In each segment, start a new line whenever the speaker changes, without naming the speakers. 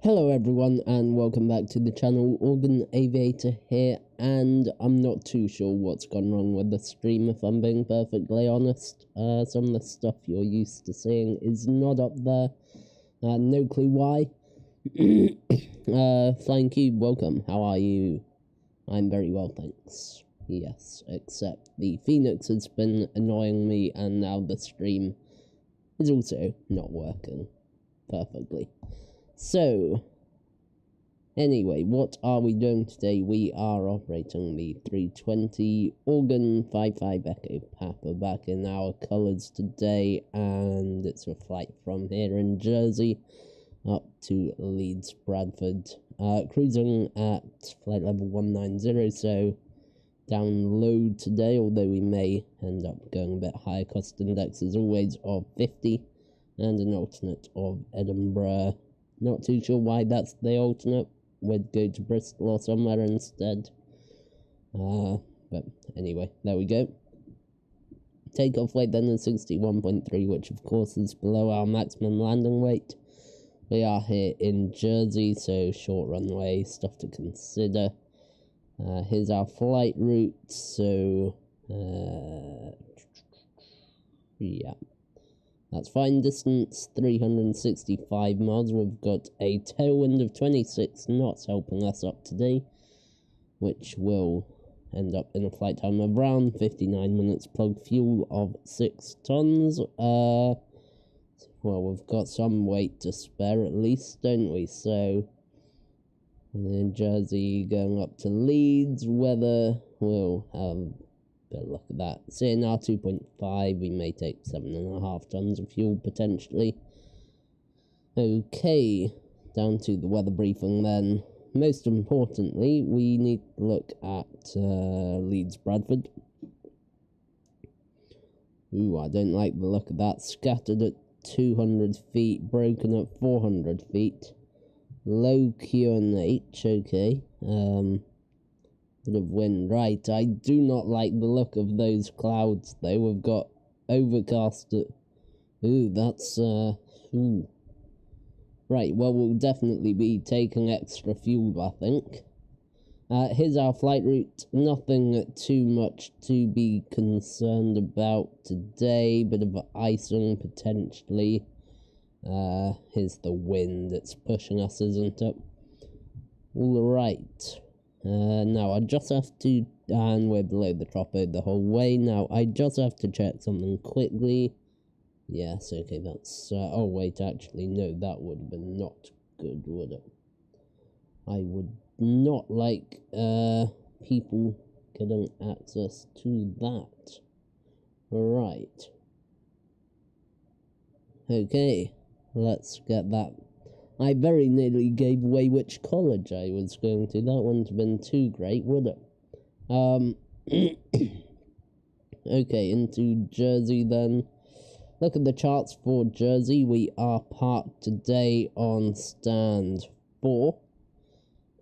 Hello everyone and welcome back to the channel. Organ Aviator here, and I'm not too sure what's gone wrong with the stream, if I'm being perfectly honest. Some of the stuff you're used to seeing is not up there. No clue why. Flying Cube, welcome. How are you? I'm very well, thanks. Yes, except the Phoenix has been annoying me, and now the stream is also not working perfectly. So, anyway, what are we doing today? We are operating the 320 Organ 55 Echo Papa back in our colours today, and it's a flight from here in Jersey up to Leeds, Bradford, cruising at flight level 190, so down low today, although we may end up going a bit higher. Cost index as always of 50, and an alternate of Edinburgh. Not too sure why that's the alternate. We'd go to Bristol or somewhere instead. But anyway, there we go. Takeoff weight then is 61.3, which of course is below our maximum landing weight. We are here in Jersey, so short runway, stuff to consider. Here's our flight route, so yeah. That's fine. Distance 365 miles. We've got a tailwind of 26 knots helping us up today, which will end up in a flight time of around 59 minutes. Plug fuel of 6 tons. Well, we've got some weight to spare at least, don't we? So, in Jersey going up to Leeds, weather will have... But look at that. CNR 2.5, we may take 7.5 tons of fuel potentially. Okay, down to the weather briefing then. Most importantly, we need to look at Leeds Bradford. Ooh, I don't like the look of that. Scattered at 200 feet, broken at 400 feet. Low QNH, okay. Bit of wind, right. I do not like the look of those clouds, though. We've got overcast at... Ooh, that's, ooh. Right, well, we'll definitely be taking extra fuel, I think. Here's our flight route. Nothing too much to be concerned about today. Bit of icing, potentially. Here's the wind. It's pushing us, isn't it? All right. Now, I just have to, and we're below the tropo the whole way. Now, I just have to check something quickly. Yes, okay, that's, oh wait, actually, no, that would have been not good, would it? I would not like, people getting access to that. Right. Okay, let's get that. I very nearly gave away which college I was going to. That wouldn't have been too great, would it? Okay, into Jersey then. Look at the charts for Jersey. We are parked today on stand 4.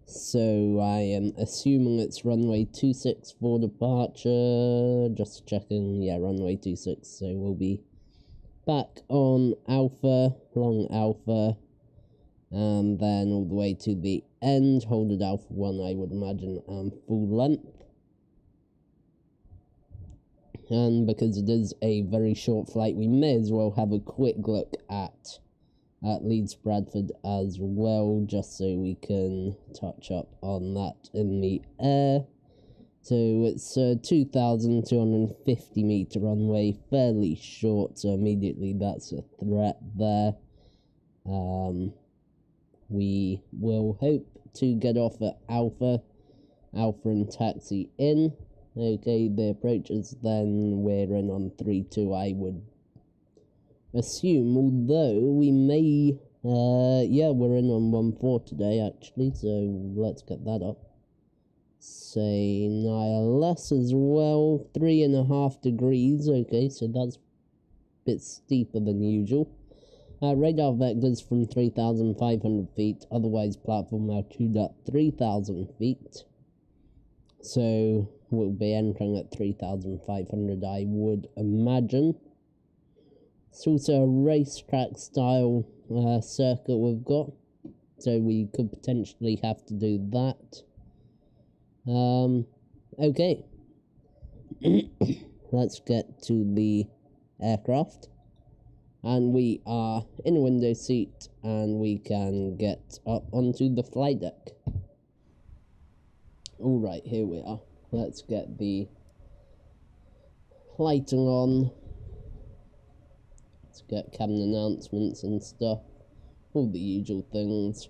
So I am assuming it's runway 26 for departure. Just checking. Yeah, runway 26. So we'll be back on Alpha, long Alpha. And then all the way to the end, hold it Alpha 1, I would imagine, full length. And because it is a very short flight, we may as well have a quick look at Leeds Bradford as well, just so we can touch up on that in the air. So it's a 2,250 meter runway, fairly short, so immediately that's a threat there. We will hope to get off at Alpha and taxi in. Okay, the approaches, then we're in on 3-2, I would assume, although we may, yeah, we're in on 1-4 today, actually, so let's get that up. Say ILS as well, 3.5 degrees, okay, so that's a bit steeper than usual. Radar vectors from 3,500 feet, otherwise platform altitude at 3,000 feet. So we'll be entering at 3,500, I would imagine. It's also a racetrack style circuit we've got. so we could potentially have to do that. Okay. Let's get to the aircraft. And we are in a window seat, and we can get up onto the flight deck. Alright, here we are. Let's get the lighting on. Let's get cabin announcements and stuff. All the usual things.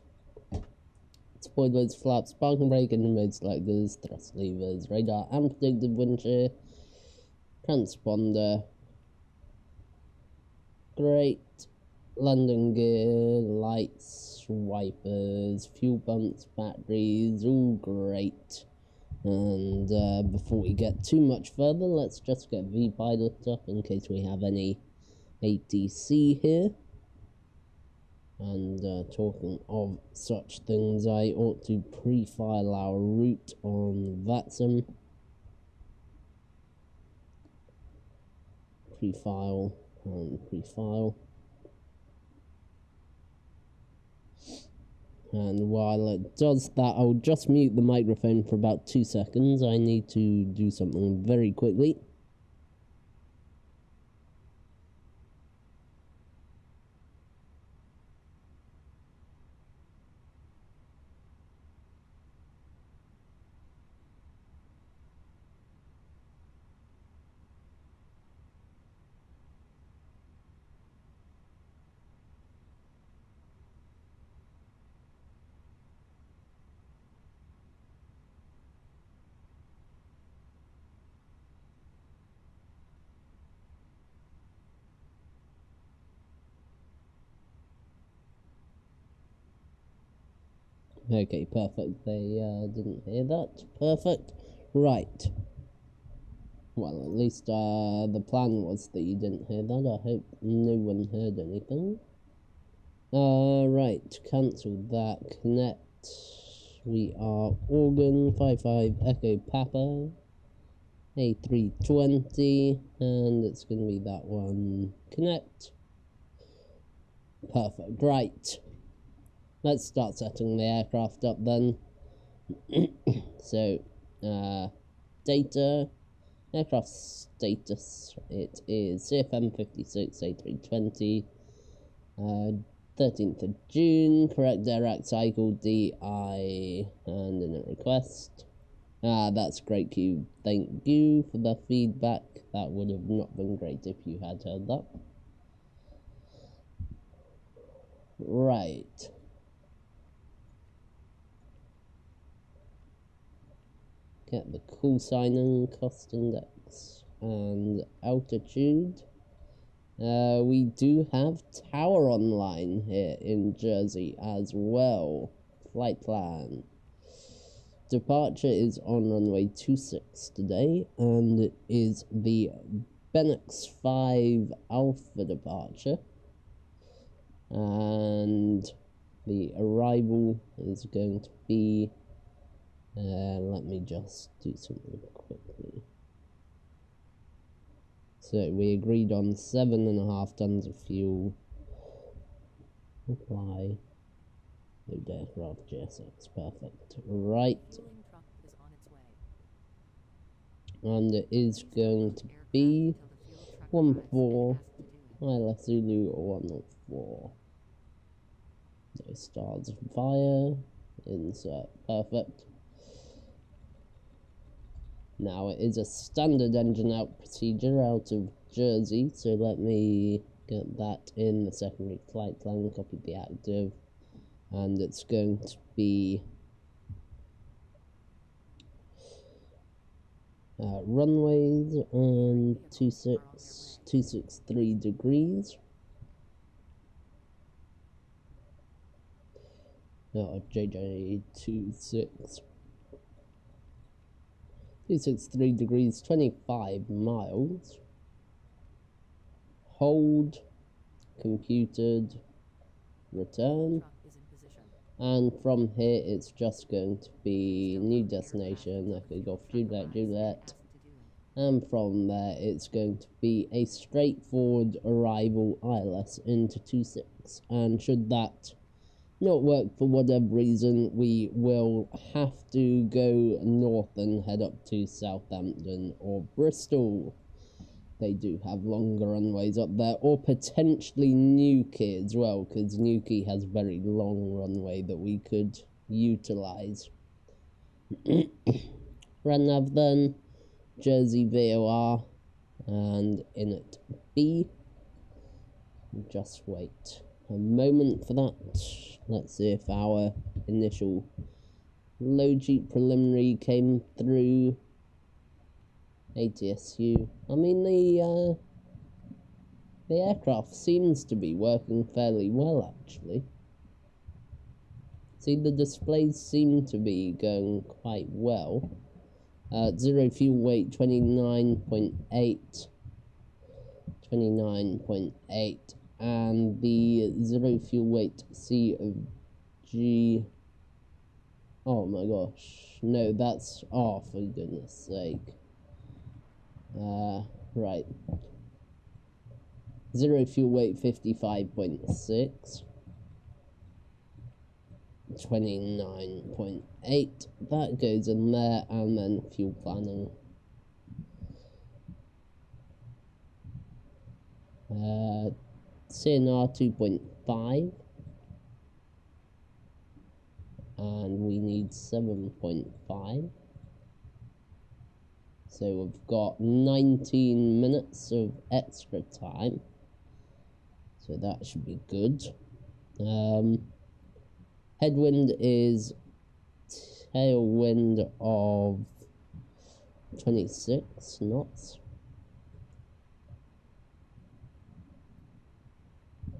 Spoilers, flaps, parking brake, engine mode selectors, thrust levers, radar and predictive wind shear, transponder. Great. Landing gear, lights, wipers, fuel pumps, batteries, all great. And before we get too much further, let's just get VPilot up in case we have any ATC here. And talking of such things, I ought to pre-file our route on VATSIM. Pre-file and pre-file. And while it does that, I'll just mute the microphone for about 2 seconds. I need to do something very quickly. Okay, perfect. They didn't hear that. Perfect. Right. Well, at least the plan was that you didn't hear that. I hope no one heard anything. Right. Cancel that. Connect. We are Organ 55 Echo Papa A320, and it's going to be that one. Connect. Perfect. Right. Let's start setting the aircraft up then. So, data, aircraft status, it is CFM56 A320, 13th of June, correct direct cycle, DI, and in a request. That's great, Q. Thank you for the feedback. That would have not been great if you had heard that. Right. Get the call sign and cost index and altitude. We do have tower online here in Jersey as well. Flight plan. Departure is on runway 26 today, and it is the FENIX 5 Alpha departure. And the arrival is going to be, let me just do something quickly. So we agreed on 7.5 tons of fuel. Apply. Load aircraft GSX. Perfect. Right. And it is going to be 14 ILS Zulu or 104. So stars via insert. Perfect. Now it is a standard engine out procedure out of Jersey, so let me get that in the secondary flight plan, copy the active, and it's going to be runways and 263 degrees. No, JJ26. 263 degrees, 25 miles. Hold, computed, return. And from here, it's just going to be new destination, Echo Golf Juliet, Juliet. And from there, it's going to be a straightforward arrival ILS into 26. And should that not work for whatever reason, we will have to go north and head up to Southampton or Bristol. They do have longer runways up there, or potentially Newquay as well, because Newquay has very long runway that we could utilise. Ranlav then, Jersey VOR, and in at B. Just wait a moment for that. Let's see if our initial low Jeep preliminary came through. ATSU. I mean, the aircraft seems to be working fairly well, actually. See, the displays seem to be going quite well. Zero fuel weight 29.8, 29.8, and the zero fuel weight C of G. Oh my gosh, no, that's, oh, for goodness sake. Right. Zero fuel weight 55.6, 29.8, that goes in there, and then fuel planning. CNR 2.5, and we need 7.5. So we've got 19 minutes of extra time, so that should be good. Headwind is tailwind of 26 knots.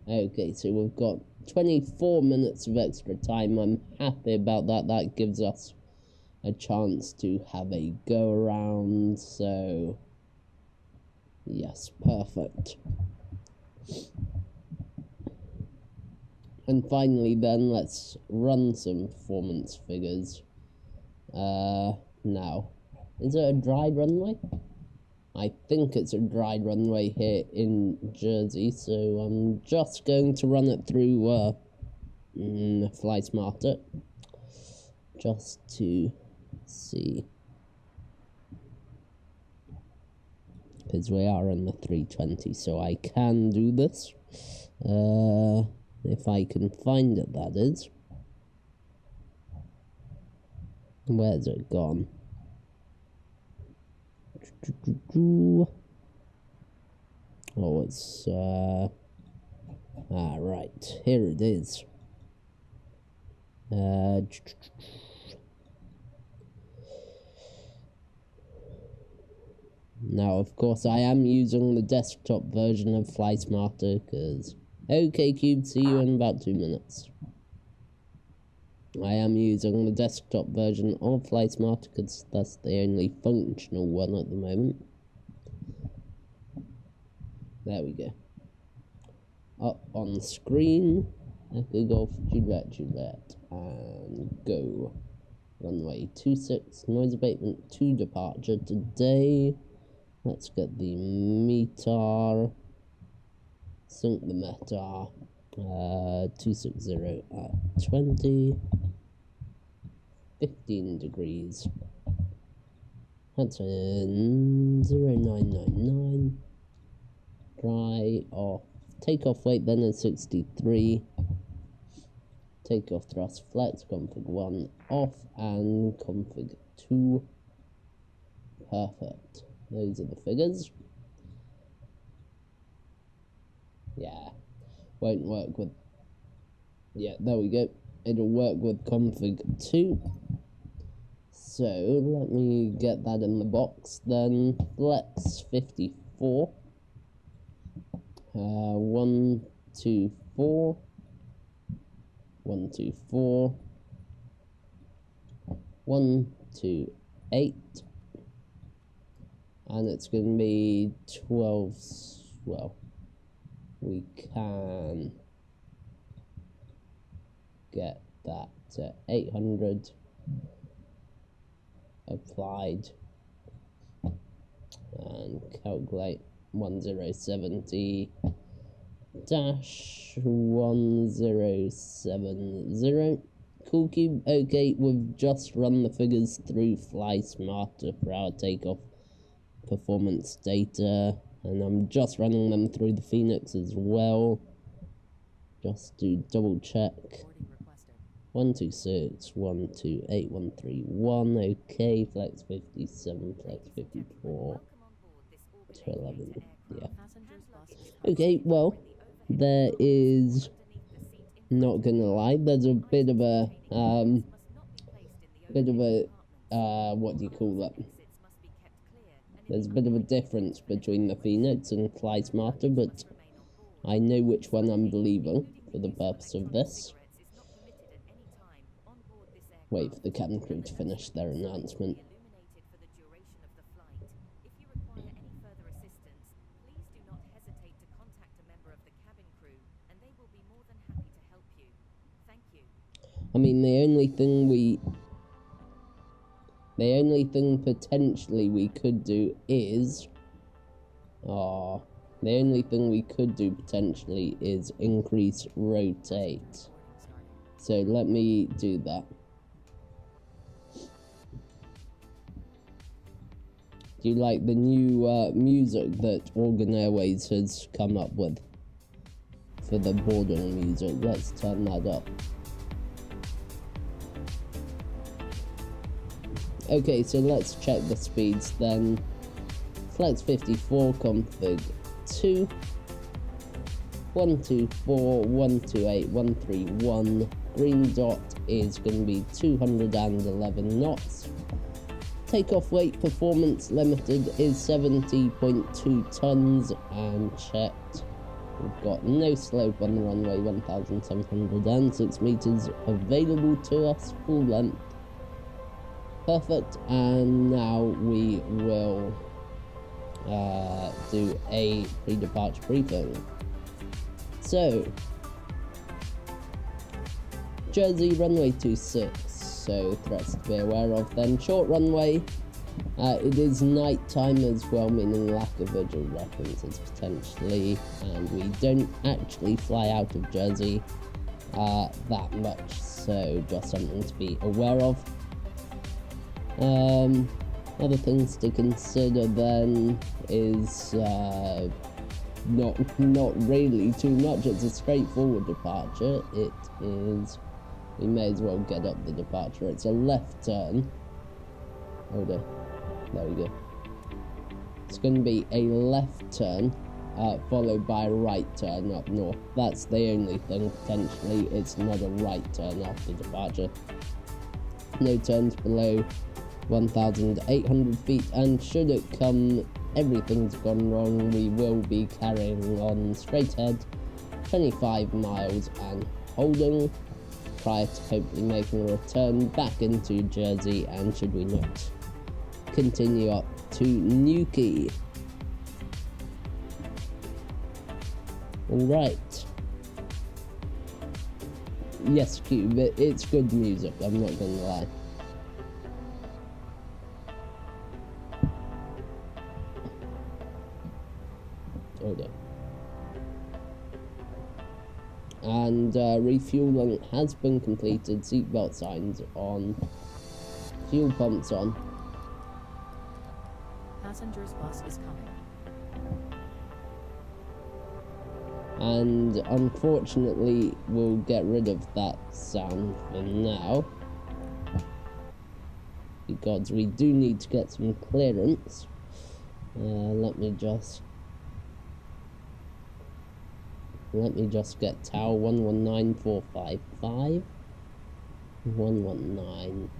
Okay, so we've got 24 minutes of extra time. I'm happy about that. That gives us a chance to have a go around, so yes, perfect. And finally then, let's run some performance figures. Now, is it a dry runway? I think it's a dry runway here in Jersey, so I'm just going to run it through Fly Smarter, just to see, because we are in the 320, so I can do this, if I can find it, that is. Where's it gone? Oh, it's right, here it is. Now, of course, I am using the desktop version of Fly Smarter, because okay, Cube, see you in about 2 minutes. I am using the desktop version of Fly Smarter, because that's the only functional one at the moment. There we go. Up on the screen, Echo Golf Juliet Juliet, and go. Runway 26, noise abatement 2 departure today. Let's get the METAR, sync the METAR, 260 at 20, 15 degrees. That's in 0999. Dry off. Takeoff weight then is 63. Takeoff thrust flex, config 1 off, and config 2. Perfect. Those are the figures. Yeah. Won't work with... Yeah, there we go. It'll work with config 2. So, let me get that in the box then. Flex 54. 1, 2, 4. 1, 2, 4. 1, 2, 8. And it's going to be 12, well, we can get that 800 applied and calculate 1070 -1070. Cool Cube, okay, we've just run the figures through Fly Smarter for our takeoff performance data, and I'm just running them through the FENIX as well, just to double check. 126, 128, 131, okay, flex 57, flex 54, 211, yeah. Okay, well, there is, not gonna lie, there's a bit of a, what do you call that? There's a bit of a difference between the FENIX and Fly Smarter, but I know which one I'm believing for the purpose of this. Wait for the cabin crew to finish their announcement. I mean, the only thing potentially we could do is, increase rotate. So let me do that. Do you like the new music that Organ Airways has come up with for the boarding music? Let's turn that up. Okay, so let's check the speeds then. Flex 54, config 2, 124, 128, 131. Green dot is going to be 211 knots. Takeoff weight performance limited is 70.2 tons, and checked. We've got no slope on the runway, 1,706 meters available to us, full length. Perfect, and now we will do a pre-departure briefing. So, Jersey, runway 26, so threats to be aware of. Then short runway, it is night time as well, meaning lack of visual references potentially, and we don't actually fly out of Jersey that much, so just something to be aware of. Other things to consider then is not really too much. It's a straightforward departure. It is, we may as well get up the departure. It's a left turn. Hold on, there we go. It's going to be a left turn followed by a right turn up north. That's the only thing potentially. It's not a right turn after departure. No turns below 1,800 feet, and should it come everything's gone wrong, we will be carrying on straight ahead 25 miles and holding prior to hopefully making a return back into Jersey, and should we not continue up to Newquay. Alright. Yes, Cube, it's good music, I'm not gonna lie. Okay. And refueling has been completed, seatbelt signs on, fuel pumps on.
Passenger's bus is coming.
And unfortunately, we'll get rid of that sound for now, because we do need to get some clearance. Let me just get tower 119455. 119.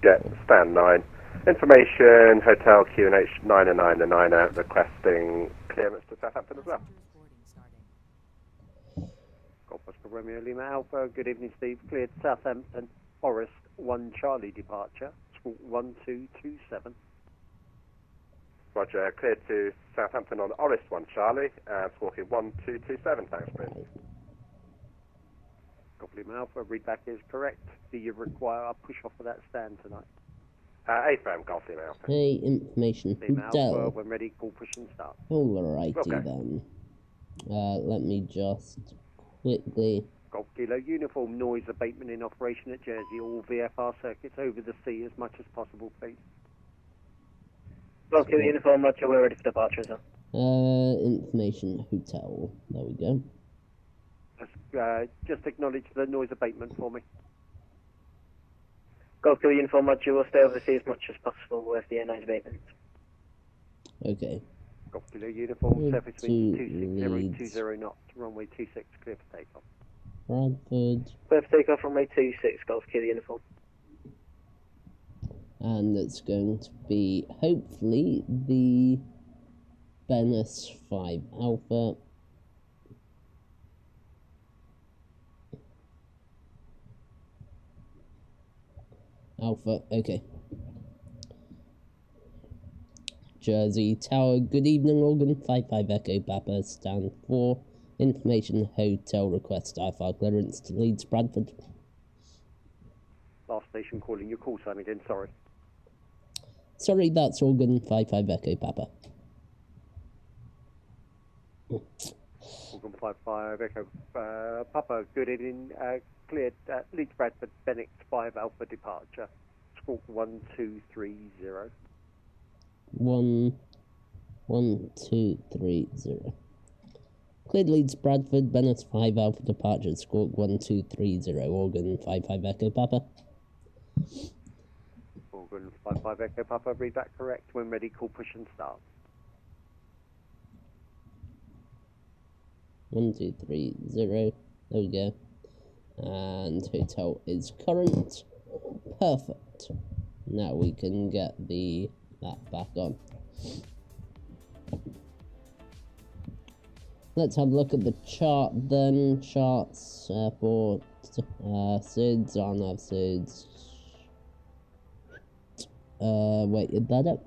Yeah, stand 9. Information, Hotel QNH 909 out requesting clearance to Southampton as well.
Golf Oscar Romeo Lima Alpha, good evening Steve, cleared Southampton, Forest 1 Charlie departure, squawk 1227.
Roger, cleared to Southampton on Orist 1 Charlie, squawking 1227, thanks Prince.
Golf Lima Alpha, read back is correct. Do you require a push off of that stand tonight?
A-frame, Golf Lima Alpha.
Hey, information.
Lima Alpha,
Dell.
when ready, call push and start.
Alrighty
Okay.
then. Let me just quickly...
Golf Kilo Uniform, noise abatement in operation at Jersey. All VFR circuits over the sea as much as possible, please.
Golf Kilo Uniform, Roger, we're ready for departure, sir.
Information hotel. There we go.
Just acknowledge the noise abatement for me.
Golf Kilo Uniform, Roger, we'll stay over the sea as much as possible with the noise abatement.
Okay.
Golf Kilo Uniform, surface wind
to
26020 knots, runway 26, clear for takeoff.
Bradford.
Clear for takeoff, runway 26, Golf Kilo Uniform.
And it's going to be, hopefully, the Venice 5 Alpha. Alpha, okay. Jersey Tower, good evening, Organ 55 Echo Papa, stand 4. Information hotel request IFR clearance to Leeds, Bradford.
Last station calling your call sign again, sorry.
Sorry, that's Organ 55 Echo Papa.
Organ 55 Echo Papa, good evening, cleared Leeds, Bradford, FENIX 5 Alpha departure. Squawk 1230.
11230. Cleared Leeds, Bradford, Venice 5 Alpha departure, squawk 1230, Organ 55 Echo Papa.
Organ 55 Echo Papa, read that correct. When ready, call push and start.
1230, there we go. And hotel is current. Perfect. Now we can get that back on. Let's have a look at the chart then. Charts for SIDS, I don't have SIDS. Wait, is that it?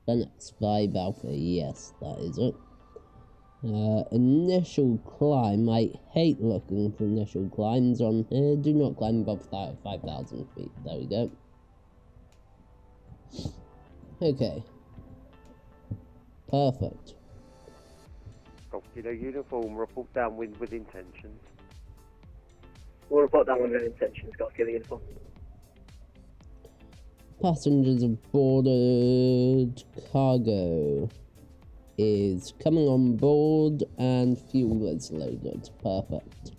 FENIX 5 Alpha, yes, that is it. Initial climb, I hate looking for initial climbs on here. Do not climb above 5,000 feet. There we go. Okay. Perfect.
Golf Kilo Uniform, report downwind with intentions.
We'll report downwind with intentions, Golf Kilo Uniform.
Passengers aboarded. Cargo is coming on board and fuel is loaded. Perfect.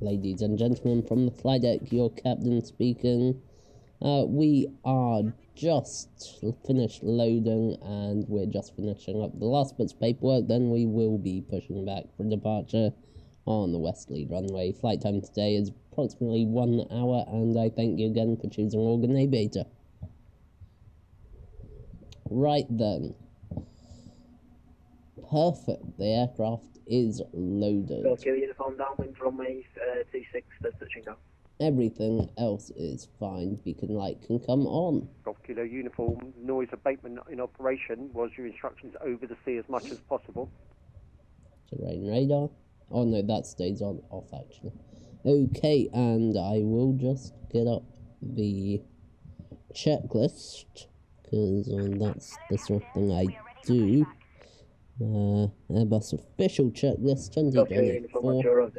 Ladies and gentlemen, from the flight deck, your captain speaking. We are just finished loading and we're just finishing up the last bits of paperwork, then we will be pushing back for departure on the West Lead runway. Flight time today is approximately 1 hour, and I thank you again for choosing Organ A Beta. Right then. Perfect. The aircraft is loaded.
Golf Kilo Uniform, downwind, runway 26, that's touching down.
Everything else is fine. Beacon light can come on.
Golf Kilo Uniform, noise abatement in operation. Was your instructions over the sea as much as possible?
Terrain radar. Oh no, that stays on off actually. Okay, and I will just get up the checklist because that's the sort of thing I do. Airbus official checklist 2024.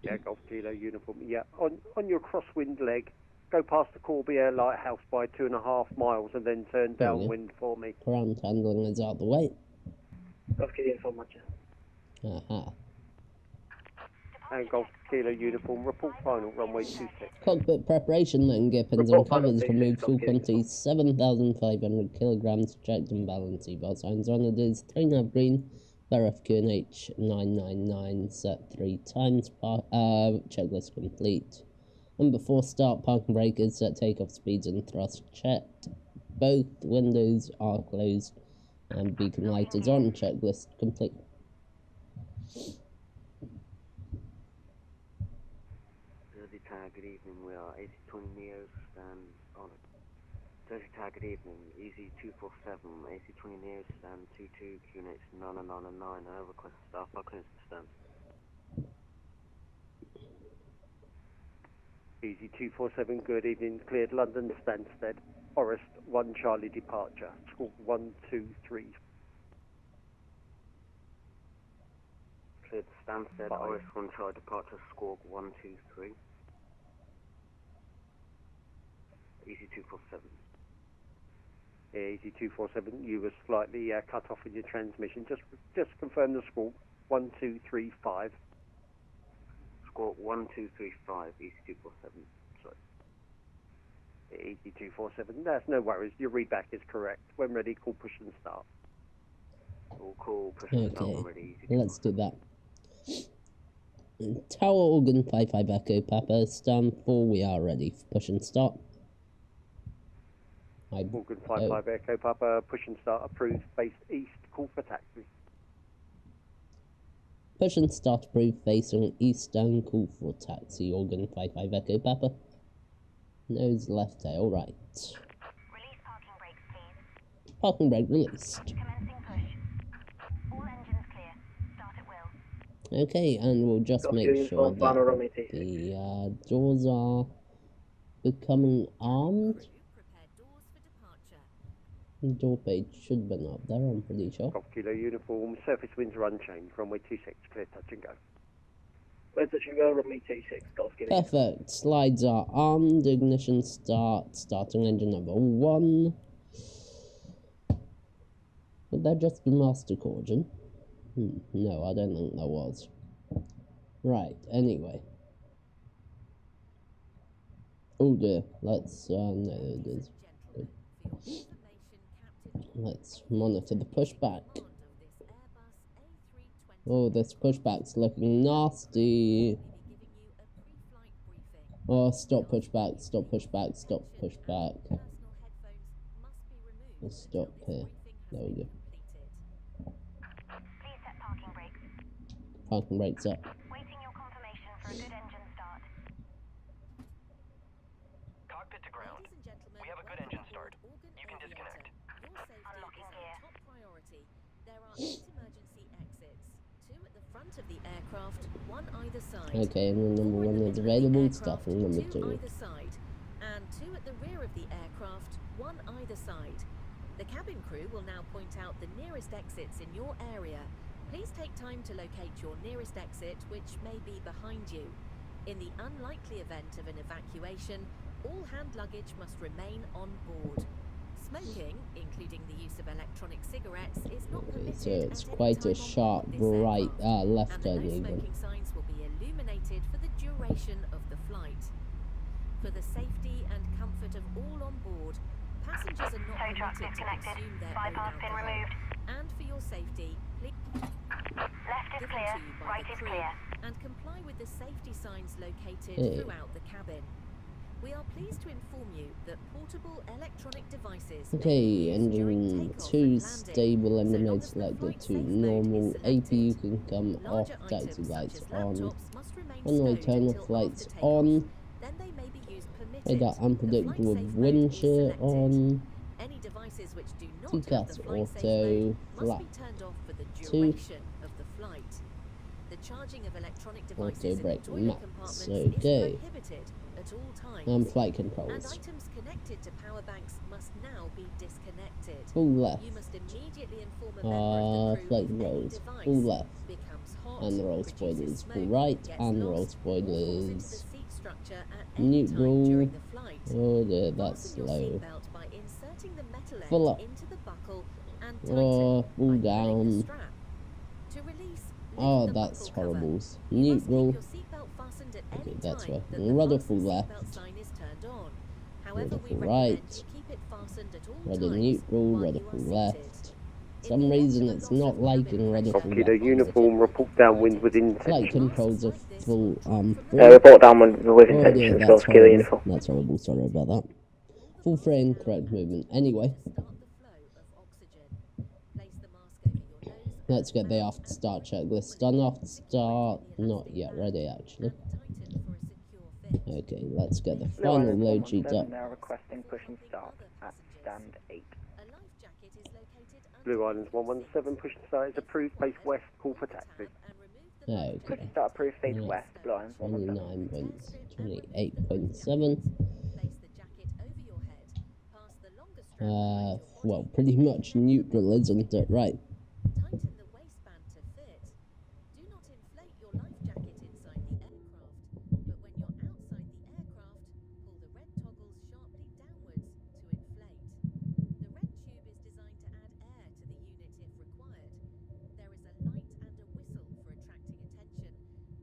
Yeah, Golf Kilo Uniform. Yeah, on your crosswind leg, go past the Corbière Lighthouse by 2.5 miles and then turn downwind for me.
Ground handling is out the way.
Golf Kilo Uniform, Roger.
Aha.
And Golf Kilo Uniform, report final, runway 26.
Cockpit preparation then, Gippins and covers to move fuel quantity 7,500 kilograms, checked and balanced. Seatbelt signs on, it is 3.5 green, Verif QNH 999, set 3 times, checklist complete. And before start, parking brake is set, takeoff speeds and thrust checked. Both windows are closed and beacon light is on, checklist complete.
Good evening, we are A320 Neo, stand on Tag, good evening. Easy 247, AC20 near stand 22, QNH 999. I request staff by clearance to stand.
Easy 247, good evening. Cleared London Stansted. Forest 1 Charlie departure. Squawk 123.
Cleared Stansted, Forest 1 Charlie departure, squawk 123. Easy 247.
Yeah, Easy 247, you were slightly cut off in your transmission. Just confirm the squawk 1235.
Squawk 1235, Easy 247. Sorry.
Easy 247, that's no worries. Your readback is correct. When ready, call push and start.
We'll call push and start when ready. Easy
Let's do that. Tower organ 55 Echo Papa, stand 4, we are ready for push and start.
Organ 55 Echo Papa, push and start approved, base east, call for taxi.
Push and start approved, facing east and call for taxi, organ 55 Echo Papa. Nose left tail right.
Release parking brakes, please.
Parking brake released.
Commencing push. All engines clear. Start at will.
Okay, and we'll just make sure that the doors are becoming armed. The door page should have been up there, I'm pretty sure.
Golf Kilo uniform, surface winds are unchanged, runway 26, clear touch and go.
Clear touch and go, runway 26, Golf Kilo.
Perfect, slides are armed, ignition start, starting engine number 1. Would that just be master caution? No, I don't think there was. Right, anyway. Oh dear, let's, no, it is. Let's monitor the pushback. Oh, this pushback's looking nasty. Oh, stop pushback, stop pushback, stop pushback. Let's stop here. There we go.
Please set parking brakes.
Parking brakes up.
Waiting your confirmation for a good engine start.
Cockpit to ground. We have a good engine start. You can disconnect.
Unlocking gear.
Top priority. There are 8 emergency exits. 2 at the front of the aircraft, 1 either side.
Okay, and then number 1 is available, starting number 2.
Either side, and 2 at the rear of the aircraft, 1 either side. The cabin crew will now point out the nearest exits in your area. Please take time to locate your nearest exit, which may be behind you. In the unlikely event of an evacuation, all hand luggage must remain on board. Smoking, including the use of electronic cigarettes, is not permitted.
So it's quite a sharp right, left turn even.
Smoking signs will be illuminated for the duration of the flight. For the safety and comfort of all on board, passengers are not permitted to consume their own
Bypass pin
alcohol.
removed.
And for your safety, please
Left is clear, right is clear.
and comply with the safety signs located throughout the cabin. We are pleased to inform you that portable electronic devices
Okay, engine 2 stable, engine mode selected to normal, APU can come off, taxi lights on, runway turn off lights on,
then they may be used
radar unpredictable wind shear on,
any devices which do not
TCAS
have the flight safe
auto,
mode
flap
must be turned off for the
2,
duration of the flight. The charging of electronic devices
auto
in
brake
the toilet
max,
compartments
okay,
is prohibited at all times.
and flight
And
controls,
items connected to power banks must now be disconnected.
full left,
You must immediately inform a member of the crew
flight
if any
controls,
device
full left,
becomes hot,
and the roll
produces
spoilers
smoke,
full right,
gets
and the roll
lost, or falls into the
spoilers
seat structure at any time
neutral.
during the flight.
Oh dear, that's
Fasten your
slow.
seatbelt by inserting the metal end
Full up.
into the buckle and
Oh,
tighten
full
by pulling the
down.
strap. To release,
Oh,
lift the
that's
buckle cover.
horrible.
You must
Neutral.
keep your seatbelt fastened at
Okay,
any
that's
time
right.
that the
Rudder
fasten
full
seatbelt
left.
sign is turned on. However,
Rudder
we
full
recommend
right.
you keep it fastened at all
Rudder
times
neutral,
while
rudder
you are
full
seated.
left.
In
Some
the event
reason
of a
it's
loss
not
of cabin
liking rudder
pressure,
full
Kilo
left.
uniform, report downwind with intention.
Flight controls are full, full.
Report downwind with
Oh dear,
intentions,
that's
Golf Kilo
horrible.
uniform.
That's horrible, sorry about that. Full frame, correct movement. Anyway,
Start the flow of oxygen. Place the mask over your nose.
let's get the after start checklist done. After start, not yet ready actually.
Tighten for a secure
Okay, let's get the
Blue
final
Island
load sheet
117
up.
now requesting push and start at stand 8.
A life jacket is located
Blue
underneath
Islands
the
117, push and start is approved, base west, call for taxi.
Push
Okay.
and start approved, face west, Blue Island
29.28.7.
Place the jacket over your head, pass the longer strap behind your
Well,
body,
pretty much
and
neutral, isn't it? Right.
tighten the waistband to fit. Do not inflate your life jacket inside the aircraft, but when you're outside the aircraft, pull the red toggles sharply downwards to inflate. The red tube is designed to add air to the unit if required. There is a light and a whistle for attracting attention,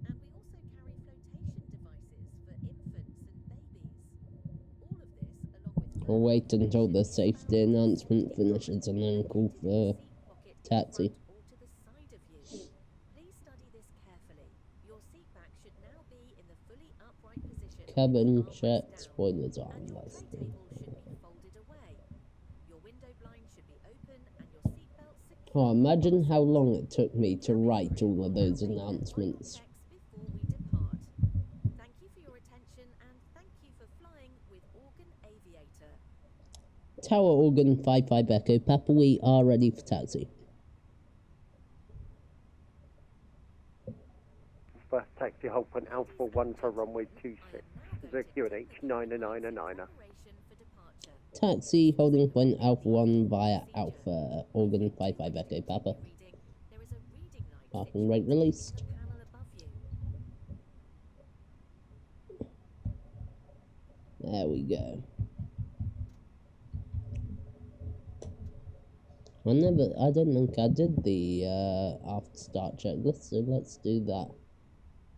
and we also carry flotation devices for infants and babies. All of this, along with
We'll wait until the safety announcement finishes and then call for taxi.
or to the side of you. Please study this carefully. Your seat back should now be in the fully upright position.
Cabin
with the
check,
armrest down,
spoilers on.
and your
That's
tray
the
table should be folded away. Your window blind should be open and your seatbelt secure.
Oh, imagine how long it took me to write all of those announcements.
Before we depart. Thank you for your attention and thank you for flying with Organ Aviator.
Tower Organ 55 Echo Papa, we are ready for taxi.
First taxi, hold point Alpha 1 for runway 26. The QNH 999er.
Taxi, holding point Alpha 1 via Alpha Organ 55 Echo Papa. Parking rate released. There we go. I don't think I did the after start checklist, so let's do that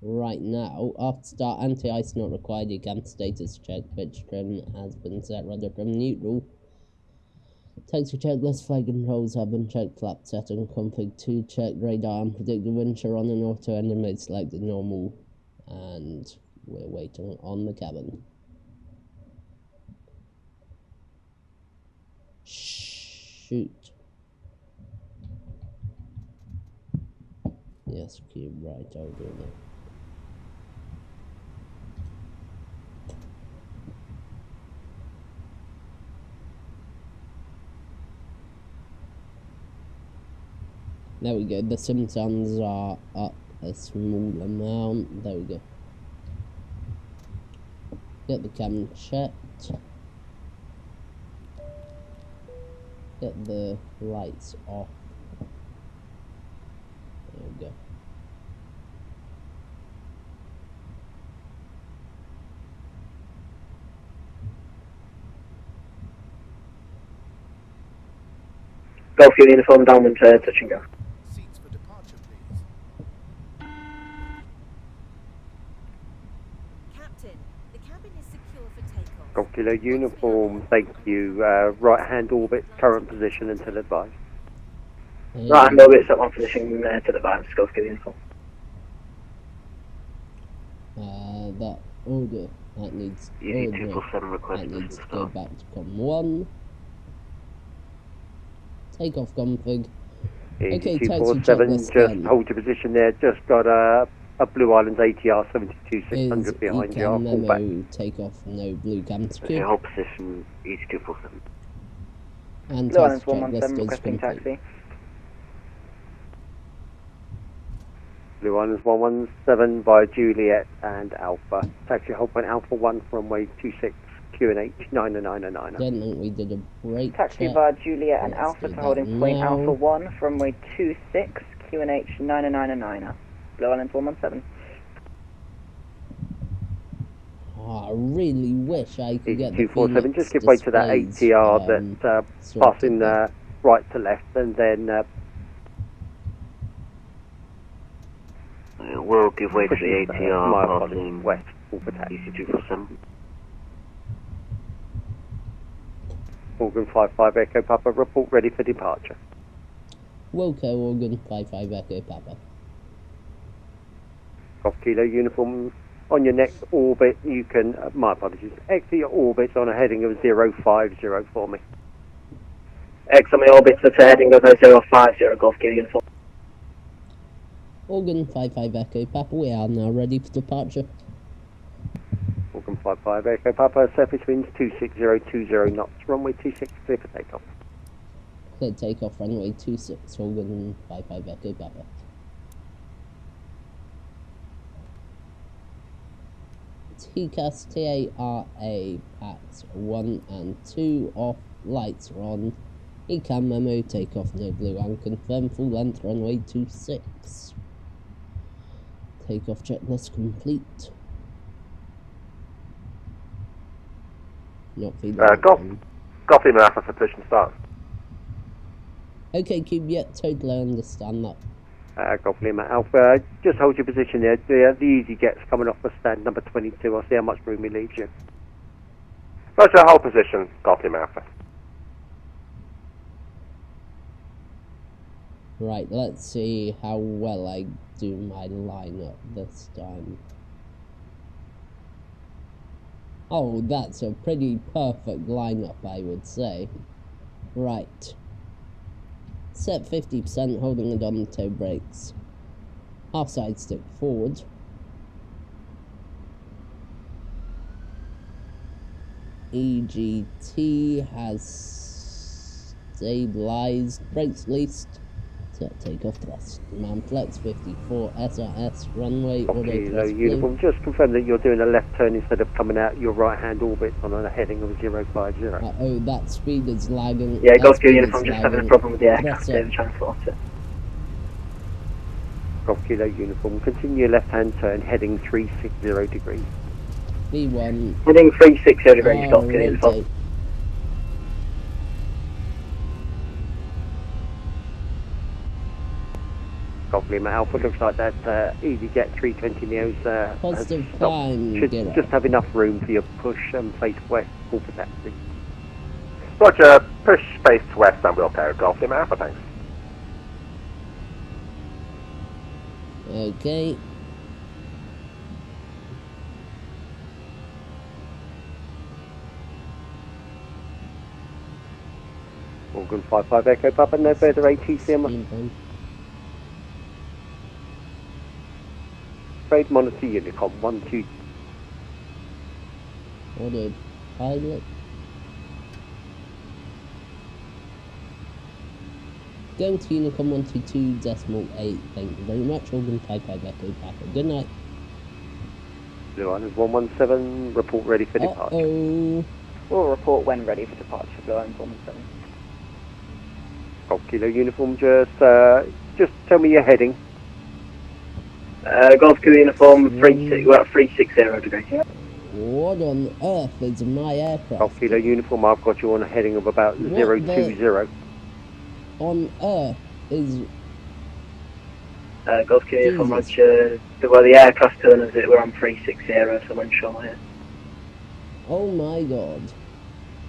right now. After start, anti-ice not required, your cam status check, pitch trim has been set, rudder trim neutral. Taxi checklist, flight controls have been checked, flap setting, config 2 checked, radar unpredicted, wind shear on and auto engine mode selected normal, and we're waiting on the cabin. Shoot. Yes, cube, right, I'll do that. There we go, the Simpsons are up a small amount. There we go. Get the cabin checked. Get the lights off. There we go.
Golf uniform downwind, touch and go.
Seats for departure, please.
Captain, the cabin is secure for takeoff.
Golf Kilo uniform, thank you. Right hand orbit, current position until advised.
Right hand orbit's at one position to the right, Golf Kilo uniform.
That order, that needs to go back to COM 1. Takeoff config. Okay, taxi
247,
checklist
just
done.
hold your position there. Just got a Blue Islands ATR 72600 behind you. I'll pull back.
memo, takeoff, no blue cam secure.
Hold position, Easy 247.
And
Blue Islands
taxi checklist
117
is
requesting
complete.
taxi.
Blue Islands 117 by Juliet and Alpha. Taxi hold point Alpha 1 from runway 26, QNH 999er.
Don't think we did a break
Taxi
check.
via Juliet and
Let's
Alpha
do
to holding
that
point
now.
Alpha 1 from runway 26, QNH 999er. Blue Islands 117.
Oh, I really wish I could get the
247,
Phoenix
just give way to that
displays,
ATR that's passing
sorted.
right to left, and then
We'll give way to the
my
ATR
apologies,
passing
west, full for taxi.
Easy 247.
Organ 55 Echo Papa, report ready for departure.
Wilco Organ 55 Echo Papa.
Golf Kilo uniform on your next orbit. You can, my apologies, exit your orbits on a heading of 050 for me.
X on my orbits at a heading of 050, Golf Kilo uniform.
Organ 55 Echo Papa, we are now ready for departure.
55 Echo Papa, surface winds 26020 knots, runway 26, clear for takeoff.
Clear takeoff, runway 26, Hogan 55 Echo Papa. TCAS TARA packs 1 and 2 off, lights are on. ECAM memo, takeoff no blue and confirm full length runway 26. Takeoff checklist complete. Not feeding.
Golf Lima Alpha for position start.
Okay, Cube, yeah, totally understand that.
Golf Lima Alpha, just hold your position there. The easy jet's coming off the stand, number 22. I'll see how much room he leaves you.
Roger, hold position, Golf Lima Alpha.
Right, let's see how well I do my lineup this time. Oh, that's a pretty perfect lineup, I would say. Right. Set 50%, holding it on the toe brakes. Half side stick forward. EGT has stabilized, brakes leased. Set takeoff thrust. Man flex 54 SRS runway auto thrust
uniform. Just confirm that you're doing a left turn instead of coming out your right hand orbit on a heading of 050.
Oh, that speed is lagging.
Yeah, Golf Kilo uniform just having a problem with the aircraft, the transporter.
Golf Kilo uniform, continue your left hand turn, heading 360 degrees.
V1.
Heading 360 degrees, Golf Kilo uniform.
Golf Lima Alpha, looks like that EasyJet 320 Neos
positive climb.
Should just have enough room for your push and face west, full for taxi.
Roger, push face west and we'll clear Golf Lima Alpha, thanks.
Okay.
Morgan 55 Echo Papa, no further ATC. Trade monitor Unicom 12.
Ordered pilot. Going to Unicom 122.8. Thank you very much. Organ 55 Echo Papa. Good night.
Blue Island 117. Report ready for departure.
Oh.
We'll report when ready for departure. Blue Island 117.
Golf Kilo uniform. Just tell me your heading.
Golf Kilo uniform. 360 degrees.
What on earth is my aircraft?
Golf Kilo uniform. I've got you on a heading of about 020.
On earth is
Golf Kilo uniform. Roger. Well, the aircraft turners it were on 360, so I'm unsure here.
Oh my god.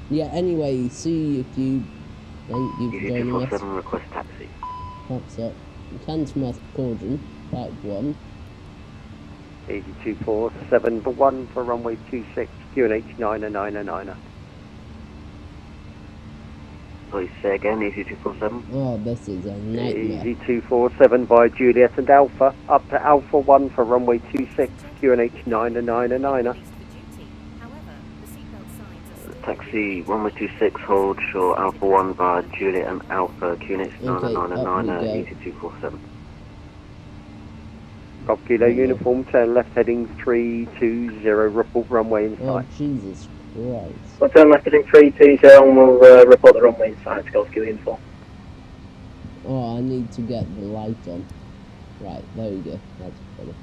Yeah. Anyway, see if you. Thank you for joining us.
Request taxi.
That's it. Cantermouth Cauldron, Type 1.
8247 for 1 for runway 26, QNH 90909.
Please say again, Easy 247.
Oh, this is a nightmare.
Easy 247 by Juliet and Alpha, up to Alpha 1 for runway 26, QNH 90909.
Taxi 1126, hold short Alpha 1 by Juliet and Alpha, QNH 90909, Easy 247.
Golf Kilo uniform, turn left heading 320, report runway in sight.
Oh, Jesus Christ.
We'll turn left heading 320 and we'll report the runway in sight to Golf Kilo uniform.
Oh, I need to get the light on. Right, there we go. That's better.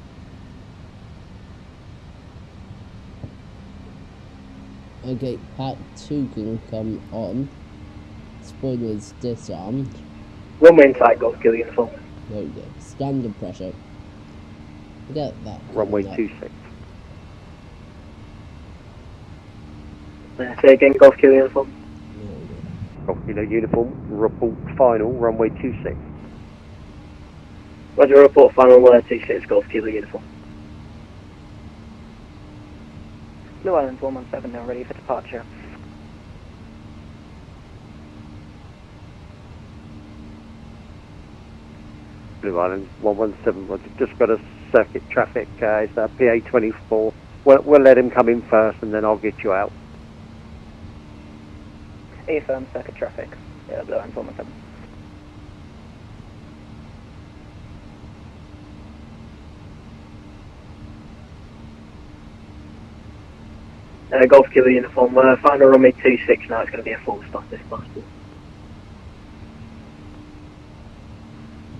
Okay, Pack 2 can come on. Spoilers disarmed.
Runway in sight, Golf Kilo uniform.
There we go. Standard pressure. Get that.
Runway 26.
Say again, Golf Kilo uniform.
Golf Kilo uniform, report final, runway 26.
Roger, report final, 26, Golf Kilo uniform. Blue Island 117 now ready for departure.
Blue Island 117, Roger, just got a circuit traffic, it's PA24, We'll let him come in first, and then I'll get you out.
A-firm, circuit traffic. Yeah, below and 417. Golf Kilo uniform, find a runway 26 now, it's going to be a full stop if possible.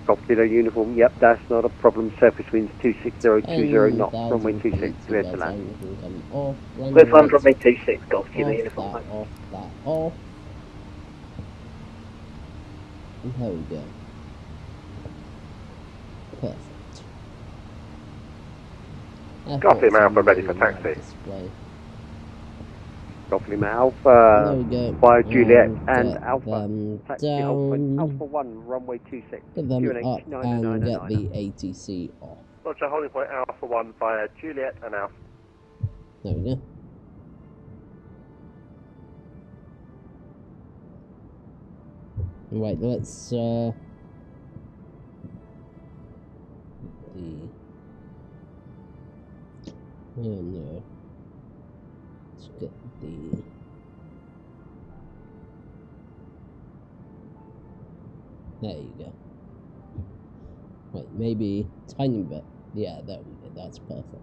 Golf Kilo uniform, yep, that's not a problem. Surface winds 26020 knots, runway 26, clear to land.
We'll find runway 26, Golf Kilo uniform.
Off. There we go. Perfect.
Golf Lima Alpha ready for taxi.
Golf Lima Alpha, by Juliet and Alpha.
Them
Taxi
down.
Alpha 1, runway 26.
Get them up and get the ATC off.
Roger, holding point Alpha 1 via Juliet and Alpha.
There we go. Right, let's the oh no. Let's get the there you go. Wait, maybe tiny bit. Yeah, there we go. That's perfect.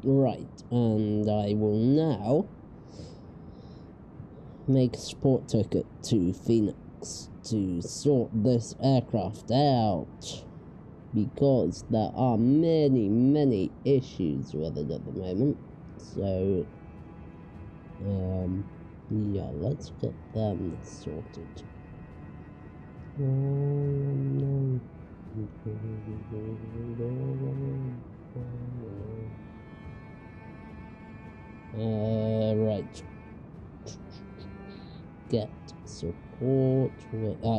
Right, and I will now make a sport ticket to Phoenix to sort this aircraft out, because there are many issues with it at the moment. So yeah, let's get them sorted. Right. Get support.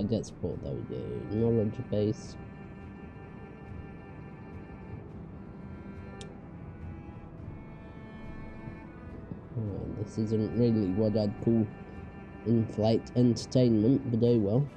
Get support. There we go. Knowledge base. This isn't really what I'd call in-flight entertainment, but oh well.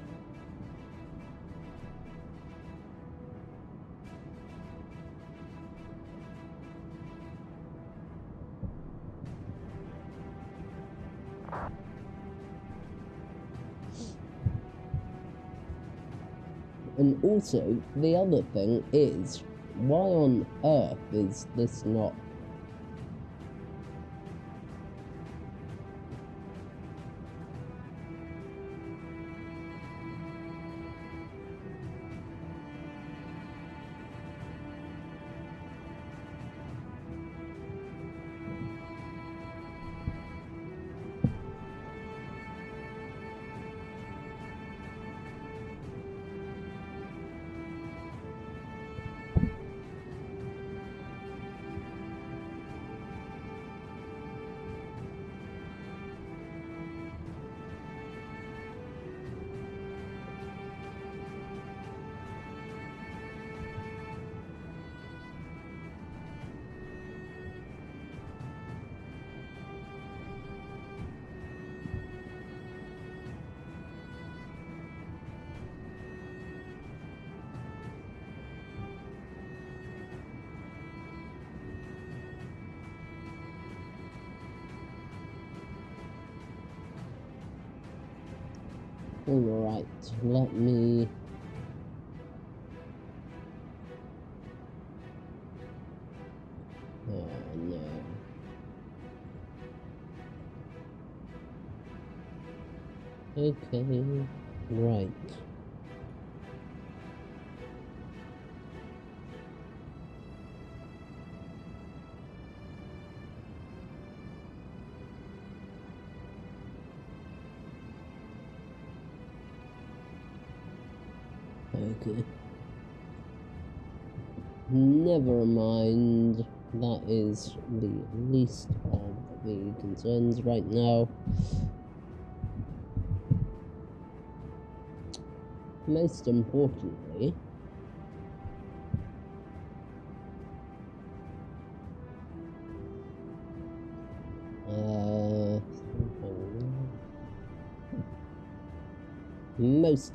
And also, the other thing is, why on earth is this not... Alright, let me... Oh no. Okay, right. Okay. Never mind. That is the least of the concerns right now. Most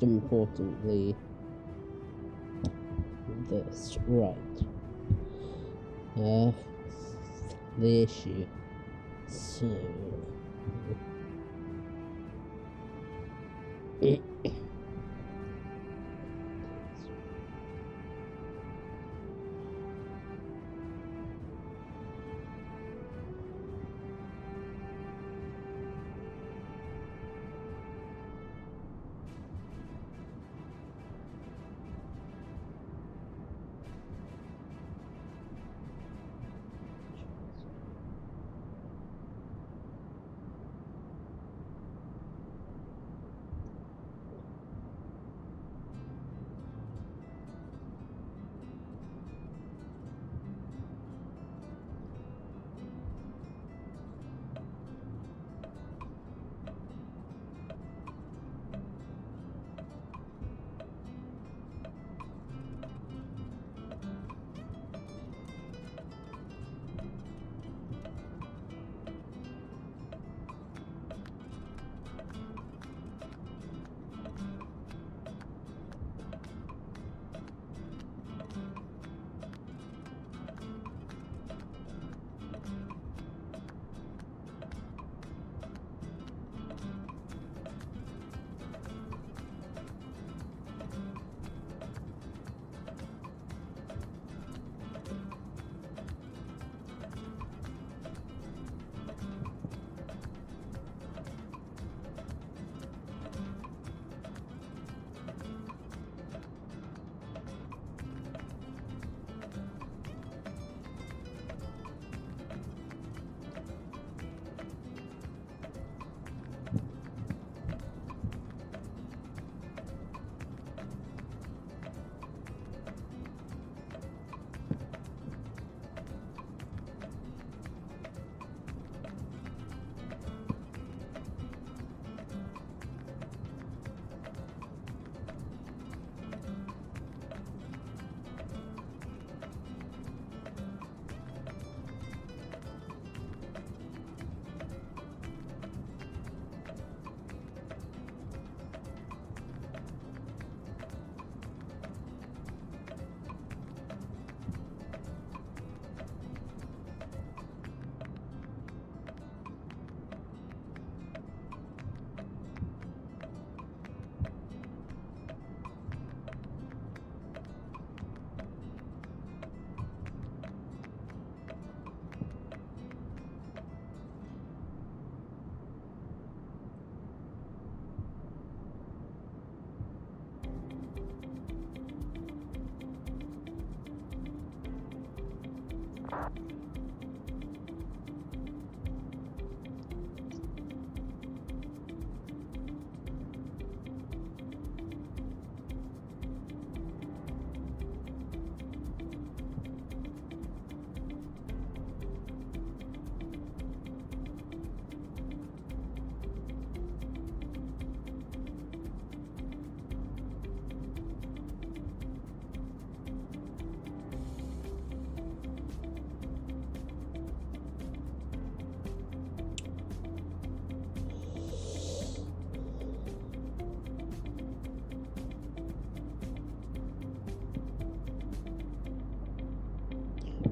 importantly, this, right. The issue. So...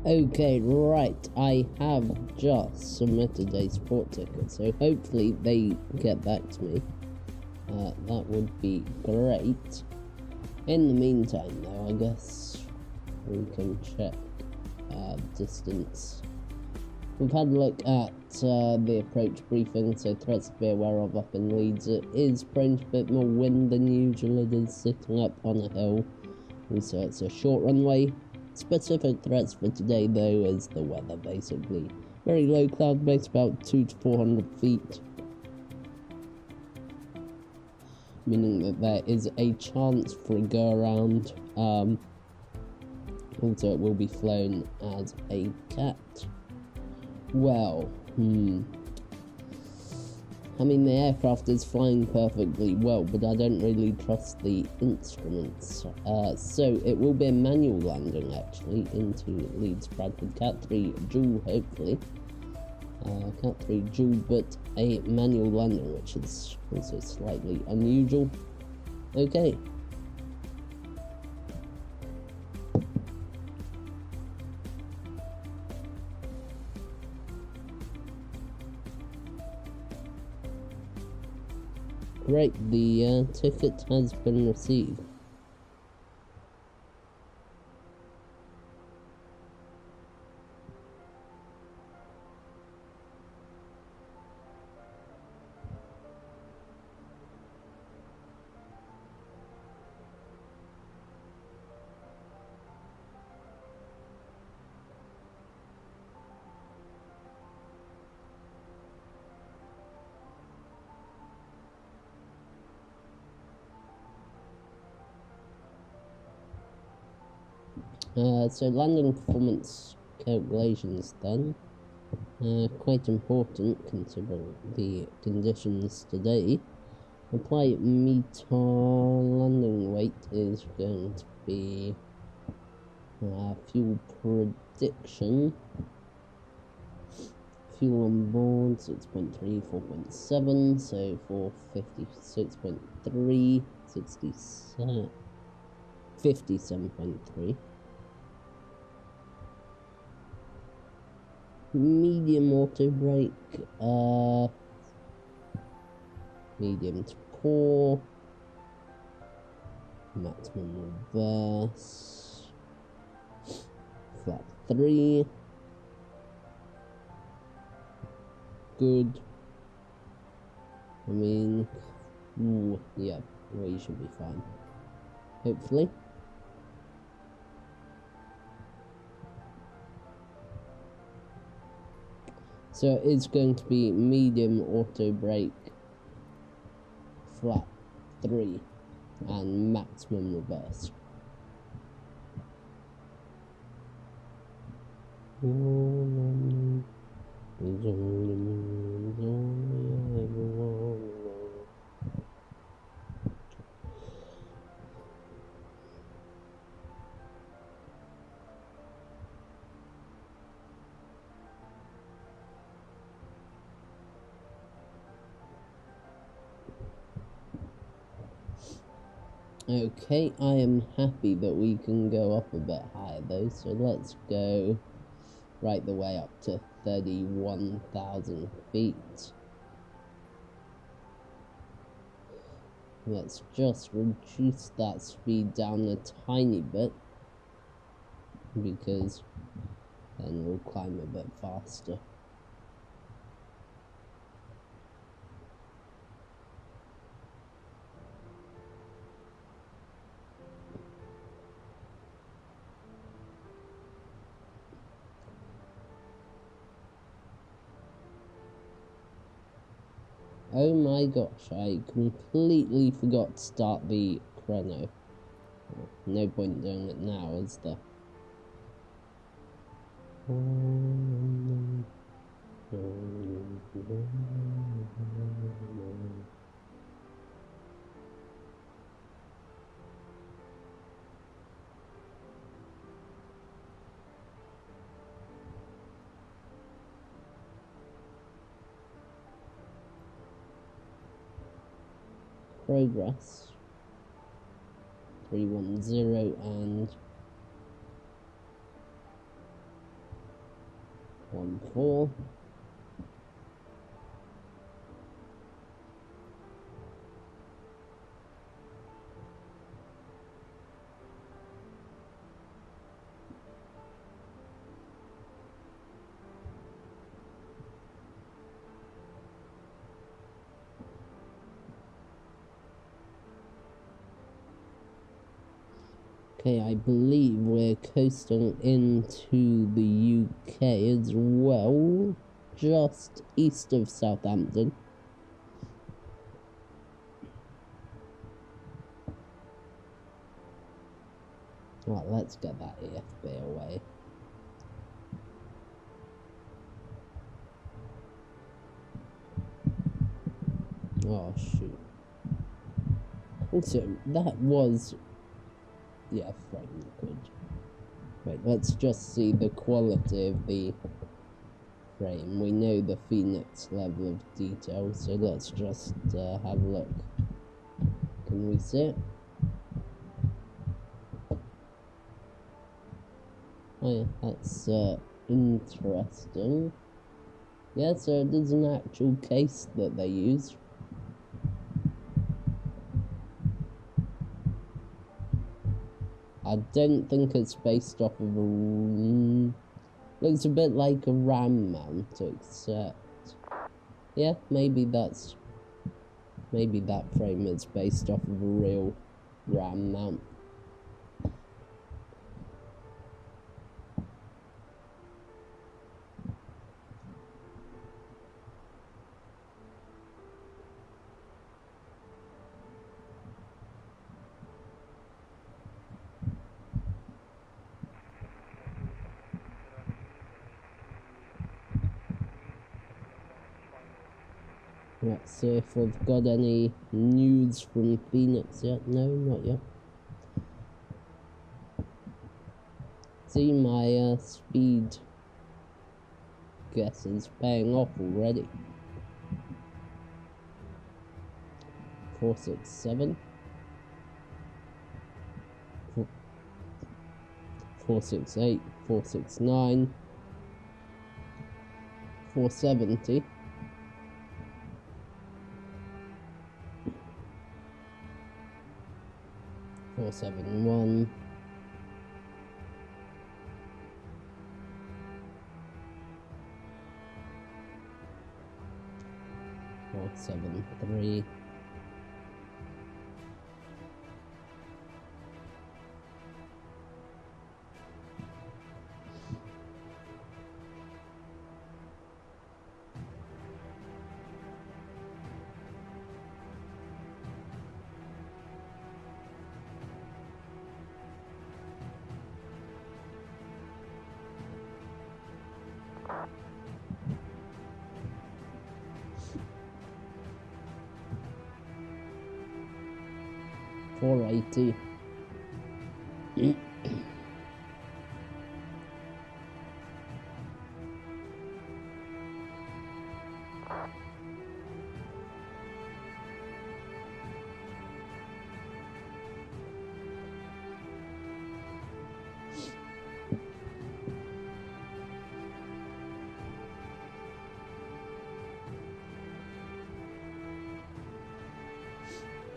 Okay, right, I have just submitted a sport ticket, so hopefully they get back to me. That would be great. In the meantime, though, I guess we can check distance. We've had a look at the approach briefing, so threats to be aware of up in Leeds. It is prone to a bit more wind than usual. It is sitting up on a hill, also it's a short runway. Specific threats for today, though, is the weather, basically. Very low cloud base, about 200 to 400 feet. meaning that there is a chance for a go around. Also, it will be flown as a cat. Well, I mean, the aircraft is flying perfectly well, but I don't really trust the instruments. So it will be a manual landing, actually, into Leeds Bradford. Cat 3 dual, hopefully. Cat 3 dual, but a manual landing, which is also slightly unusual. Okay. Great, the ticket has been received. So landing performance calculations then, quite important considering the conditions today. Apply meter landing weight is going to be fuel prediction. Fuel on board 6.3, 4.7, so 456.3, 67, 57.3. Medium auto brake, medium to poor, maximum reverse, flat 3, good. I mean, yeah, well, you should be fine, hopefully. So it's going to be medium auto brake, flat 3, and maximum reverse. Okay, I am happy that we can go up a bit higher though, so let's go right the way up to 31,000 feet. Let's just reduce that speed down a tiny bit, because then we'll climb a bit faster. Oh my gosh, I completely forgot to start the chrono. No point doing it now, is there? Progress 310 and 14. Okay, I believe we're coasting into the UK as well, just east of Southampton. Right, let's get that EFB away. Oh shoot. Also, that was... yeah, frame good. Wait, let's just see the quality of the frame. We know the FENIX level of detail, so let's just have a look. Can we see it? Oh yeah, that's interesting. Yeah, so it is an actual case that they use. I don't think it's based off of a... looks a bit like a RAM mount, except... yeah, maybe that frame is based off of a real RAM mount. Let's see if we've got any news from FENIX yet. No, not yet. See, my speed guess is paying off already. 467. 468, 469, 470. 471, 473, 480.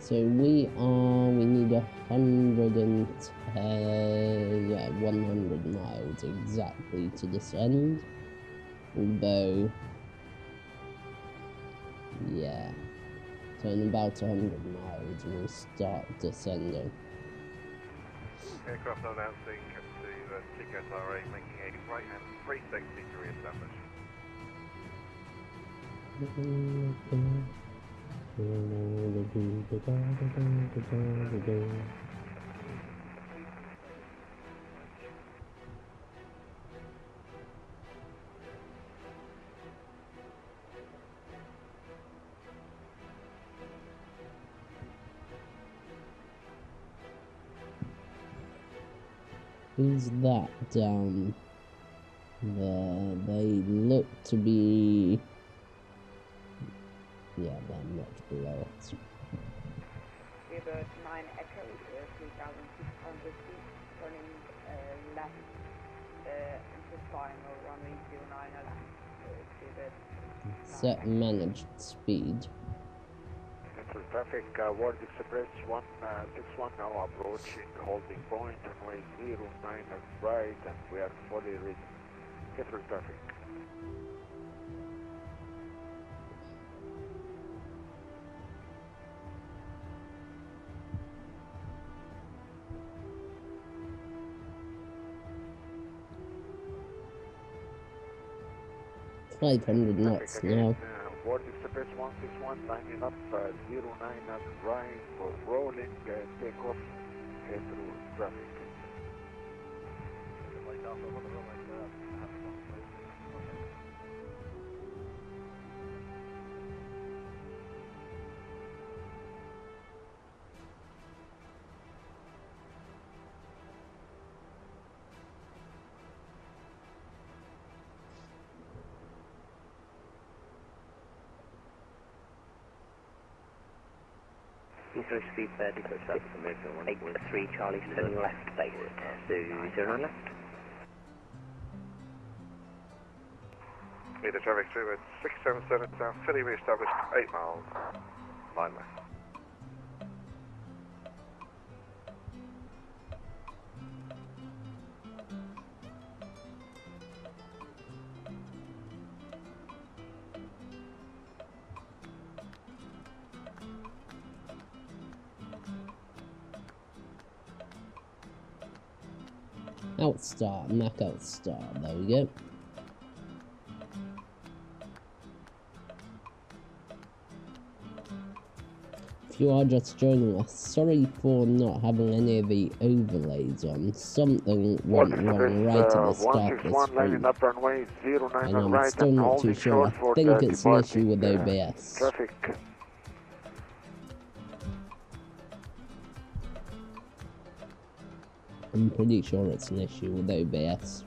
So we need 110, yeah, 100 miles exactly to descend. Although, yeah, so in about 100 miles we'll start descending.
Aircraft announcing to TKSRA making a right hand 360 to re-establish.
Who's that down there? They look to be... yeah, they're much below us.
River 9 Echo, 3,600 feet, turning left, into final runway 09 left.
Set managed speed.
Central traffic, World Express 161 now approaching holding point, runway 09 at right, and we are fully ready. Central traffic.
$500 knots now.
World Express 161 lining up 09 at right for rolling takeoff through traffic.
Heathrow speed 30 to 83 Charlie, turning left base, 09 left.
Meter traffic through at 677 down, fully re-established, 8 miles, 9 left.
Outstar, Mac Outstar, there we go. If you are just joining us, sorry for not having any of the overlays on. Something went wrong right at the start of the stream, and I'm still not too sure. I think it's an issue with OBS.
Traffic.
I'm pretty sure it's an issue with OBS.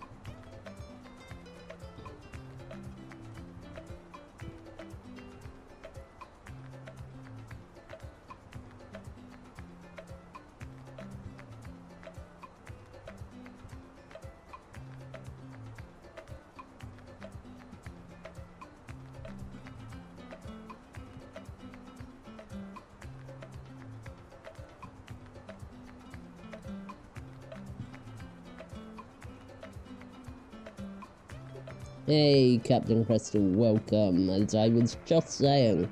Hey, Captain Crystal, welcome. As I was just saying,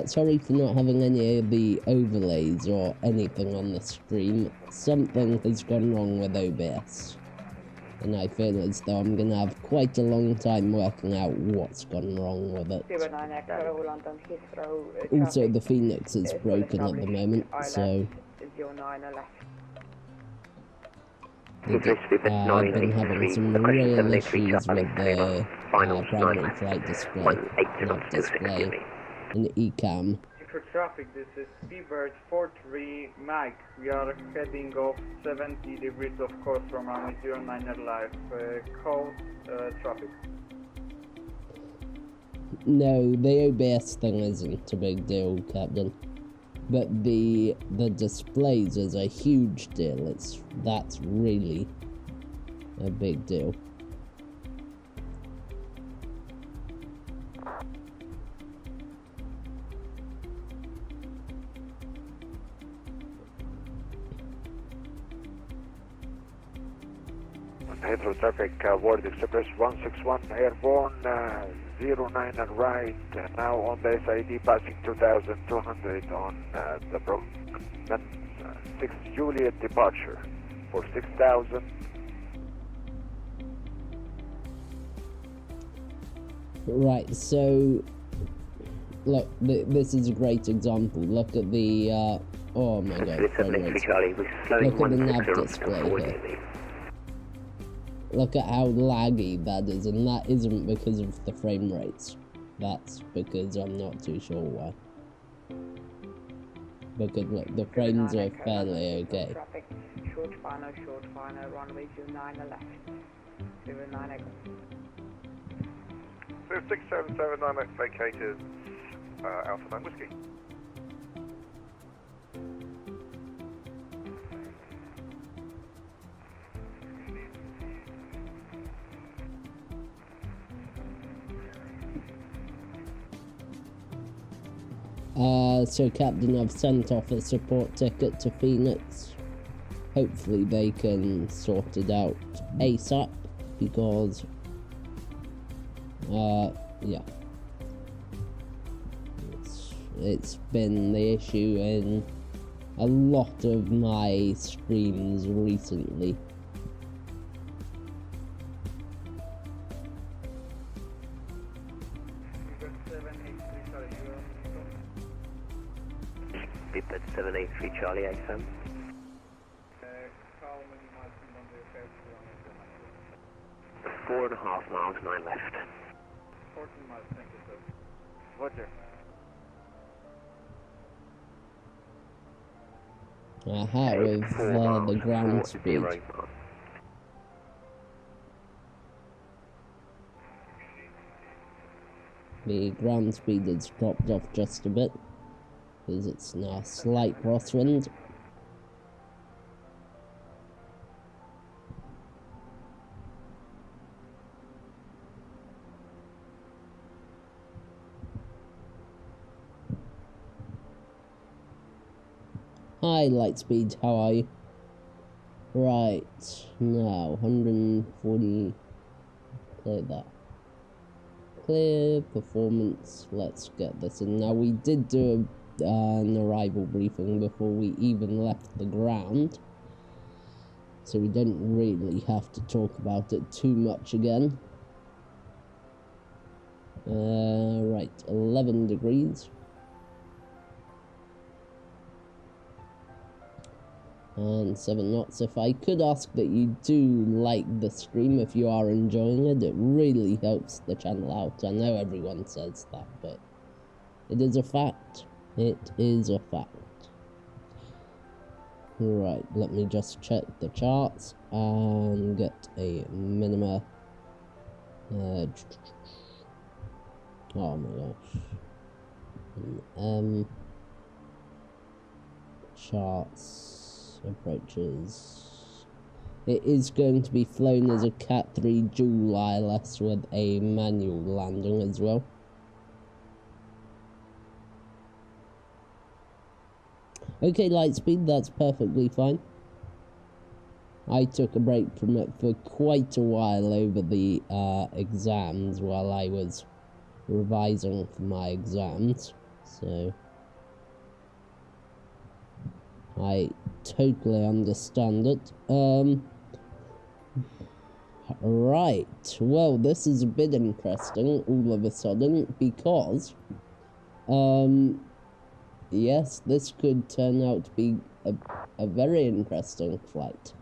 sorry for not having any of the overlays or anything on the stream. Something has gone wrong with OBS, and I feel as though I'm going to have quite a long time working out what's gone wrong with it. Also, the Phoenix is broken at the moment, so I've been having some real issues with the primary flight display, not display, and the ECAM.
For traffic, this is Seabird 43 Mag. We are heading off 70 degrees of course from runway 09 live. Call traffic.
No, the OBS thing isn't a big deal, Captain. But the displays is a huge deal. That's really a big deal.
Heathrow traffic, World Express 161 airborne, 09 and right, now on the SID passing 2200 on the Brookman 6 Juliet departure for 6000.
Right, so look, this is a great example. Look at the oh my god, look at the nav display here. Look at how laggy that is, and that isn't because of the frame rates. That's because I'm not too sure why. Because look, the frames are fairly okay.
Short final, runway 29 left. 09 echo.
So 6779 left vacated, Alpha 9 Whiskey.
So Captain, I've sent off a support ticket to Phoenix. Hopefully they can sort it out ASAP, because yeah, it's been the issue in a lot of my streams recently.
Beeped 783 Charlie ASAM.
4.5 miles, 9 left.
14 miles, thank you, sir.
Roger.
Aha, with the ground speed. The ground speed has dropped off just a bit, because it's now a slight crosswind. Hi, Lightspeed, how are you? Right, now, 140, clear that. Clear, performance, let's get this in. Now, we did do an arrival briefing before we even left the ground, so we don't really have to talk about it too much again. Right, 11 degrees. And 7 knots. If I could ask that you do like the stream if you are enjoying it, it really helps the channel out. I know everyone says that, but it is a fact. It is a fact. Right, let me just check the charts and get a minima. Oh my gosh. Charts. Approaches. It is going to be flown as a Cat 3 dual ILS with a manual landing as well. Okay, Lightspeed, that's perfectly fine. I took a break from it for quite a while over the exams while I was revising for my exams, so I totally understand it. Right, well, this is a bit interesting all of a sudden, because, yes, this could turn out to be a very interesting flight.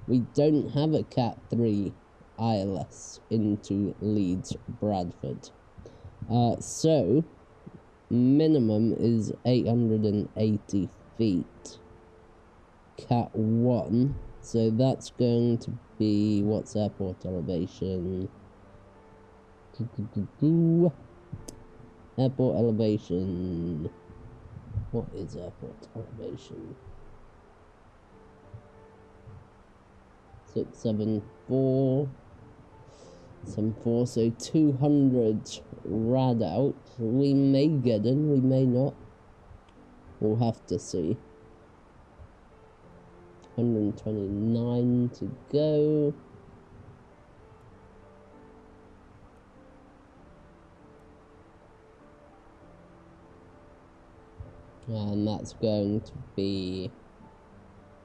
We don't have a Cat 3 ILS into Leeds, Bradford. So, minimum is 880 feet. Cat 1, so that's going to be, what's airport elevation? Airport elevation, what is airport elevation? 674, 74, so 200 rad out. We may get in, we may not. We'll have to see. 129 to go. And that's going to be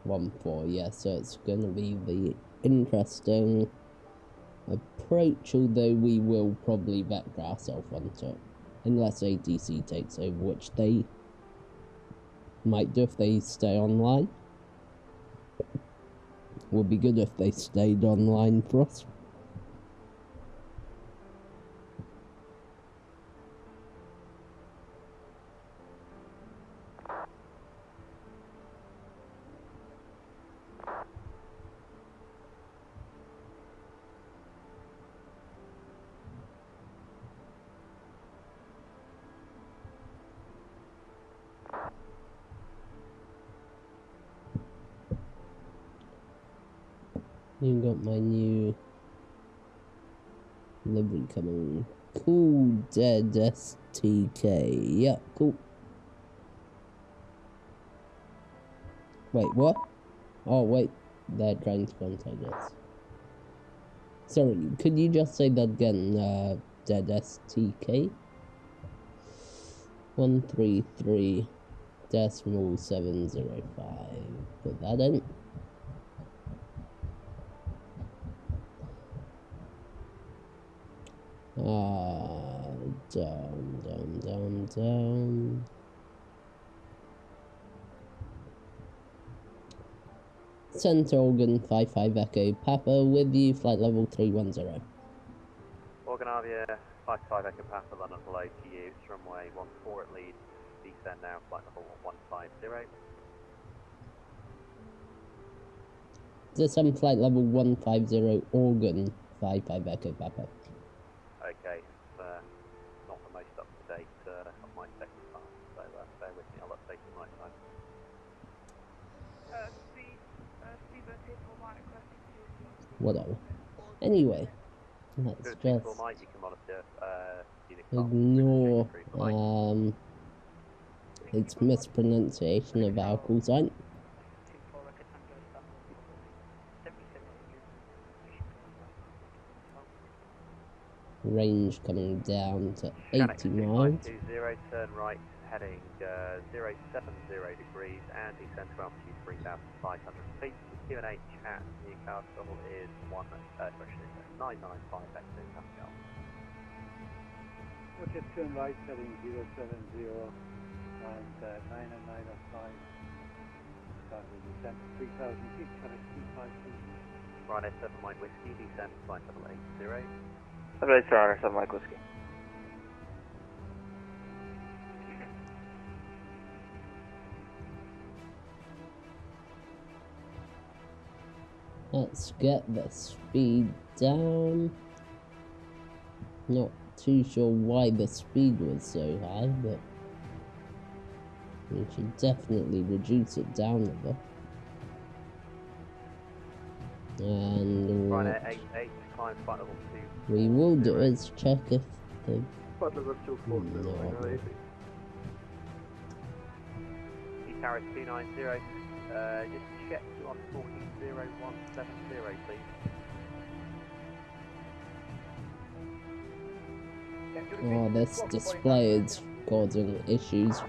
14, yeah, so it's going to be the interesting approach, although we will probably vector ourselves onto it, unless ATC takes over, which they might do if they stay online. Would be good if they stayed online for us. You got my new livery coming. Cool, dead STK. Yeah, cool. Wait, what? Oh, wait. They're trying to contact us. Sorry, could you just say that again? Dead STK? 133.705. Put that in. Down. St. Organ 55 Echo Papa with you, flight level 310.
Scandinavia, 55 Echo Papa, London below to you. It's runway 14 at Leeds. Descend now, flight level 150.
Descend flight level 150, Organ 55 Echo Papa.
Okay, it's not the most up-to-date of my second time, so bear with me, I'll update you my time.
Whatever. Anyway, let's just ignore its mispronunciation of our call sign. Range coming down to 80 miles.
520, turn right, heading 070 degrees, and descend to altitude 3,500 feet. QNH at Newcastle is 995 hectopascal.
We'll just turn right, heading 070 and 995. Start with descent 3,000 feet, correct 252.
Ryanair 7 Mike Whiskey, descend flight level 80.
7 Ryanair 7 Mike Whiskey.
Let's get the speed down. Not too sure why the speed was so high, but we should definitely reduce it down a bit. And what we will do is check if the
Carriage 290, just check you on 140170, please.
Oh, this display is causing issues.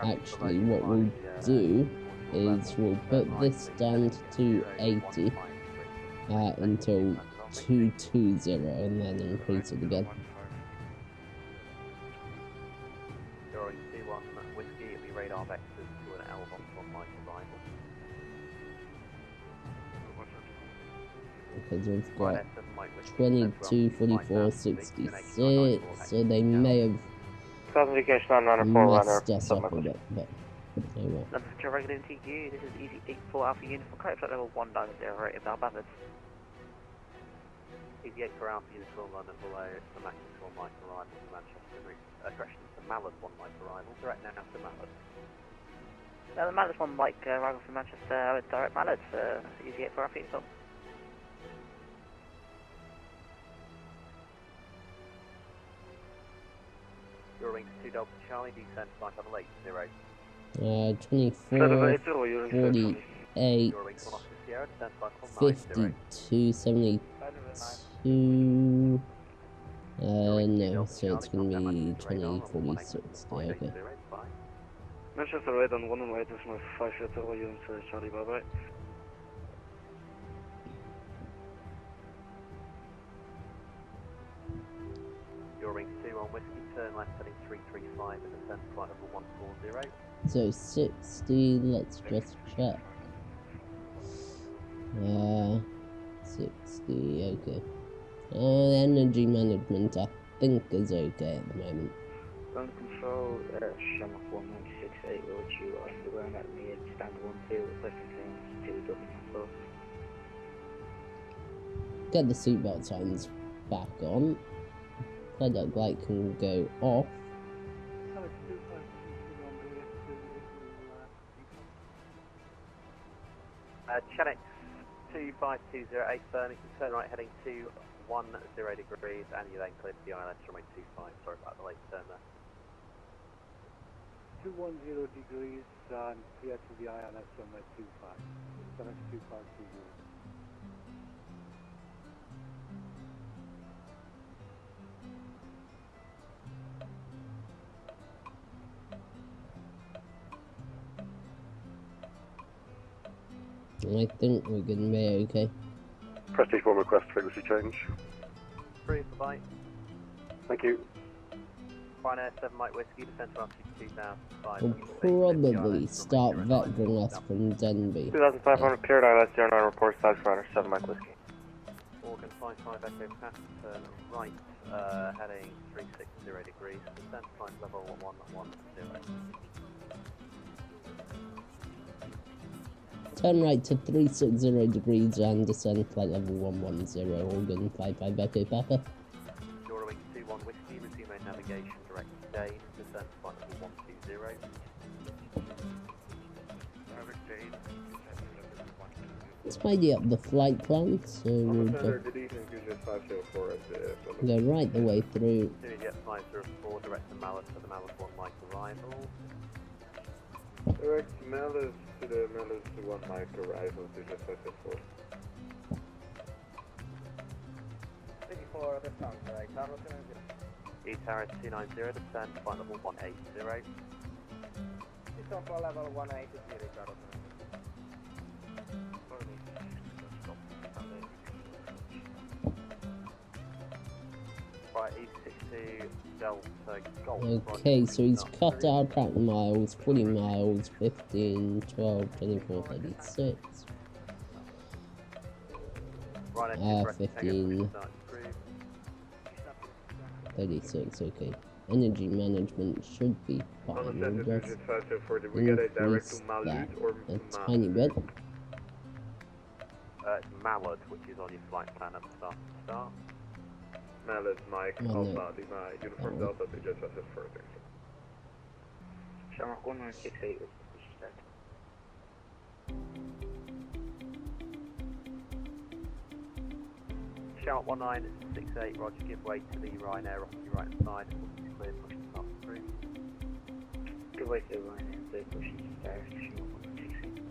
Actually, what we'll do is we'll put this down to 280 until 220 and then increase it again.
During 21 Whiskey, it'll be radar vectors to an L1 on my arrival.
Because we've got 22, 44, 66, so they may have messed us up a bit, but oh well.
London to regular TQ, this is Easy 84 Alpha Uniform, correct flight level 190, rated Bell Babbage.
Easy 84 Alpha Uniform, London below, it's the Maxis 1 Mike arrival to Manchester, correction, it's the Mallard 1 Mike arrival, direct now to Mallard.
The Mallard 1 Mike arrival from Manchester, direct Mallard, Easy 84 Alpha Uniform.
Your wings 2 Delta Charlie, descent flight level 80.
24, 48, 52, 72, no, so it's going to be 20, 40, 60, okay.
Manchester Red on 1 way, this is my 5 units, Charlie, bye bye.
Your wings 2 on Whiskey, turn left heading 335 and descend flight level 140.
So 60, let's just check. 60, okay. Energy management I think is okay at the moment.
Ground control, Shamrock 1968, will you underground at me at stand 12, requesting things 2 W4.
Get the seatbelt signs back on. Flight light can go off.
Chenex 25208 FENIX, turn right heading 210 degrees, and you then clear to the ILS runway 25. Sorry about the late turn there.
210 degrees and clear to the ILS runway 25. FENIX 2520.
I think we're going to be okay.
Prestige 1 request frequency change.
approved, bye-bye.
Thank you.
Ryanair 7 Mike Whiskey, descent to altitude 2,500
We'll
feet.
probably start vectoring us from Denby.
2,500 cleared, ILS 09 report, South Ryanair 7 Mike Whiskey.
Organ 55 Echo Pat, turn right, heading 360 degrees, descent flight level 110.
Turn right to 360 degrees and descend flight level 110, Organ 55 Echo Papa.
Eurowing 21 Whiskey, resume main navigation, direct Dane, descent flight level 120.
Direct Dane, descent level 120.
Let's tidy up the flight plan, so we'll go right the way through.
Jet 504, direct to Mallet for the Mallet 1 Mike arrival.
Direct Mallet to the Mallet 1 Mike arrival, Jet 504.
54 the sound, right?
E-Tower 290, descent flight level 180.
It's on for level 180, Carlos.
Right, E62 Delta Golf.
Okay, so he's cut our track miles, 40 miles, 15, 12, 24, 36. 15, 36, okay. Energy management should be fine. We'll just increase that a tiny bit.
It's Mallard, which is on your flight plan at the start.
Mallet Mike,
Oh, no.
Alpha, Lima, Uniform Delta, Jet 504.
Shamrock 1968 was set.
Shout 1968, Roger, give way to the Ryanair off your right side. Clear, push the top through.
Give way to the Ryanair, clear, push the stairs, Shamrock 168.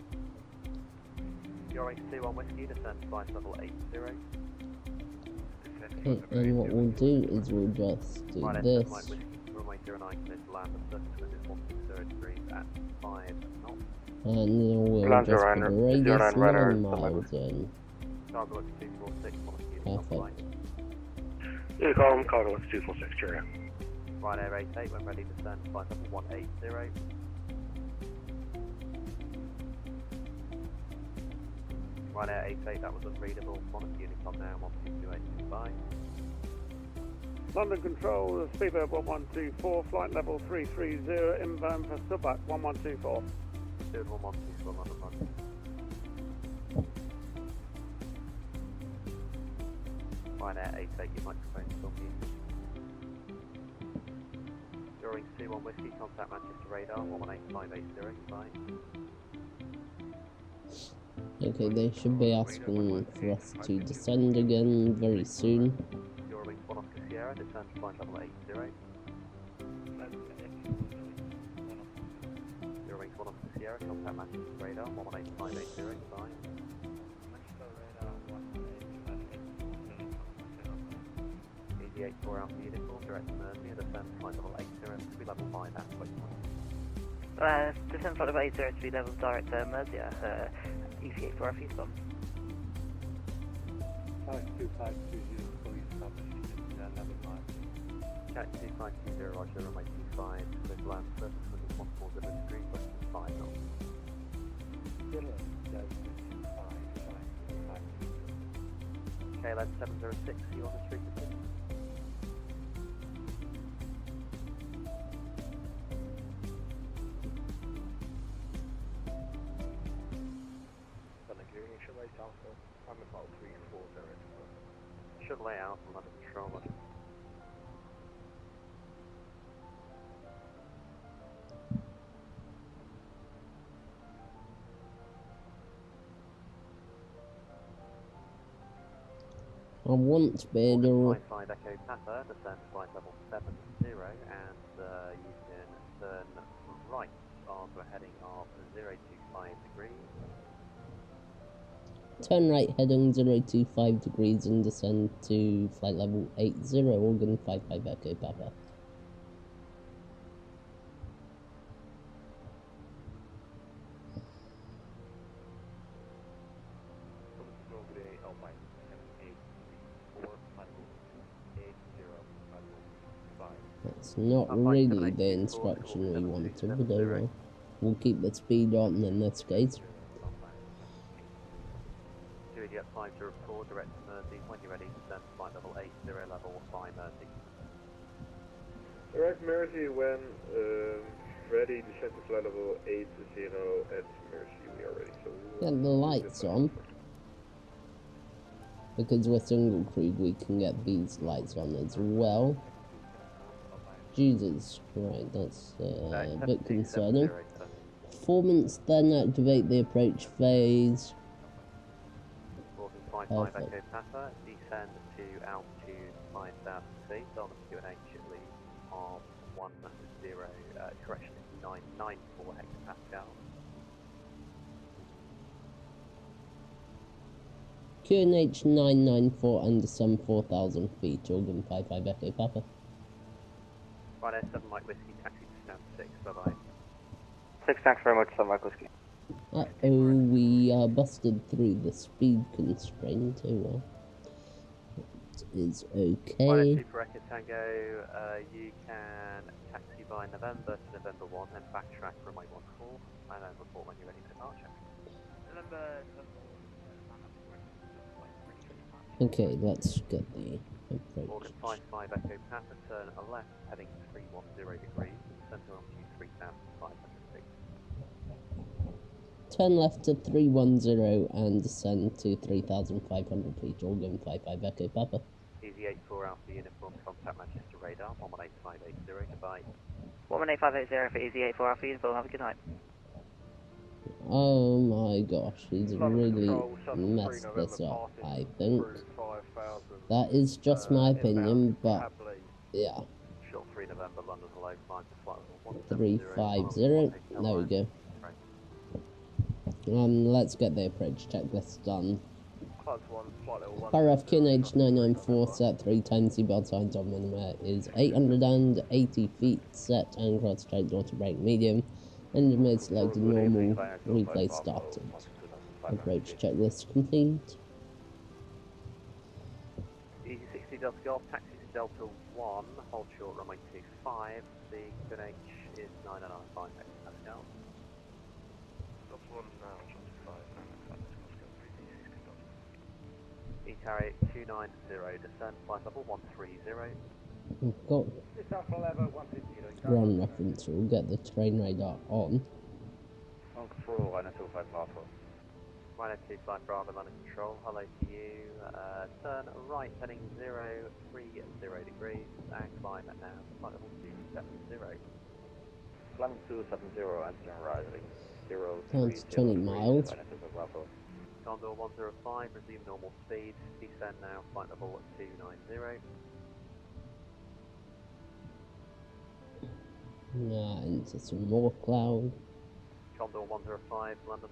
You're 21 Whiskey, descent flight level 80.
Okay, and what we'll do is we'll just do this.
Runway 09, clear to land, the surface wind is 160 degrees at 5 knots.
And then we'll just put the radius 9 miles in.
Cargo X 246,
Perfect.
Uniform, Cargo X 246, cheerio.
Ryanair 88, when ready, descend flight level 180. Ryanair 88, that was unreadable. Monaco Unicom now, 122.825.
London Control, Speedbird 1124, flight level 330, inbound for Subac 1124.
Speedbird 1124, London London. Ryanair 88, your microphone's still muted. During C1 Whiskey, contact Manchester radar, 118580, bye.
Okay, they should be asking for us to descend again very soon.
Eurowings 1 Oscar Sierra, descend to flight level 80. Eurowings 1 Oscar Sierra, contact Manchester radar, 118580, bye. ED84 Alpha Uniform, direct to Mersey, descend to flight level 80, to be level 5 at waypoint.
Descent flight level 80 to be level direct to Mersey, EC84 Alpha Uniform.
52520, fully established at level 9.
Check 2520, Roger, runway 25, clear to land, surface wind is 140 degrees, west 5 knots. KLM 706, you on the street to
I'm about 340.
should lay out from under control.
I want to be able to...
55 Echo Papa, descend flight level 70, and you can turn right onto a heading of 025 degrees.
Turn right heading 025 degrees and descend to flight level 80, Organ 55 Echo Papa. It's not really the instruction we wanted, but oh well. We'll keep the speed on in this case.
2 idiot 5 to report, direct to Mersey. When you're ready, descend flight level 80 level by Mersey.
Direct Mersey when ready, descend to flight level 80 at Mersey. We are ready. So
get the lights on. Because we're single crewed, we can get these lights on as well. Jesus Christ, that's a bit concerning. Performance, then activate the approach phase. Perfect.
Echo Papa, descend to altitude 5,000 feet on the QNH at least of 994 hectopascals.
QNH 994 under some 4,000 feet, organ 55 Echo Papa.
Right, 7 Mike Whiskey, taxi to stand 6, bye bye.
6, thanks very much, 7 Mike Whiskey.
Uh-oh, we are busted through the speed constraint. Oh well. It is okay.
Right, Super Echo Tango, you can taxi by November to November 1, then backtrack runway 14, and then report when you're ready for departure.
Okay, let's get the approach.
Organ 55 Echo Papa, turn a left, heading 310 degrees, center altitude 3,500 feet.
Turn left to 310 and descend to 3,500 feet, organ 55 Echo Papa.
Easy 84 Alpha uniform, contact Manchester radar, 118580, goodbye.
118580 for Easy 84 Alpha uniform, have a good night.
Oh my gosh, he's really messed this up, I think. That is just my opinion, but yeah.
Short 3 November, London hello, climb to flight level
350, there we go. Let's get the approach checklist done. Paragraph QNH 994 set 3 times seatbelt signs on minima is 880 feet set and cross straight auto brake medium. Engine mode selected normal, replay started. Approach checklist complete.
Easy 60 Delta Golf, taxi to Delta 1, hold short runway 25, the QNH is 995 hectopascals.
Delta 1 now, 25,
ETAR 290, descent, flight level 130.
We've got ground reference, we'll get the terrain radar on.
On control, Rhino 25 Bravo.
Rhino 25 Bravo, London Control, hello to you. Turn right, heading 030 degrees, and climb at now, flight level 270.
Climbing 270, engine rising, 030.
Down to 20 miles.
Condor 105, resume normal speed, descend now, flight level 290.
Into some more cloud.
Condor 105, London.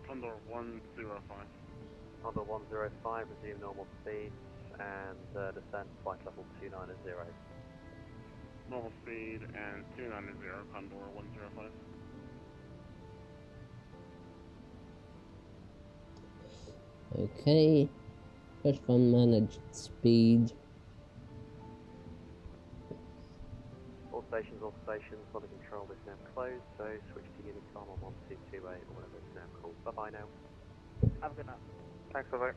Condor 105.
Condor 105, resume normal speed, and descend, flight level 290.
Normal speed and 290, Condor 105.
Okay. Push fund managed speed.
All stations, weather control is now closed, so switch to Unicom on 1228 or whatever it's now called. Bye bye now.
Have a good night.
Thanks, bye bye.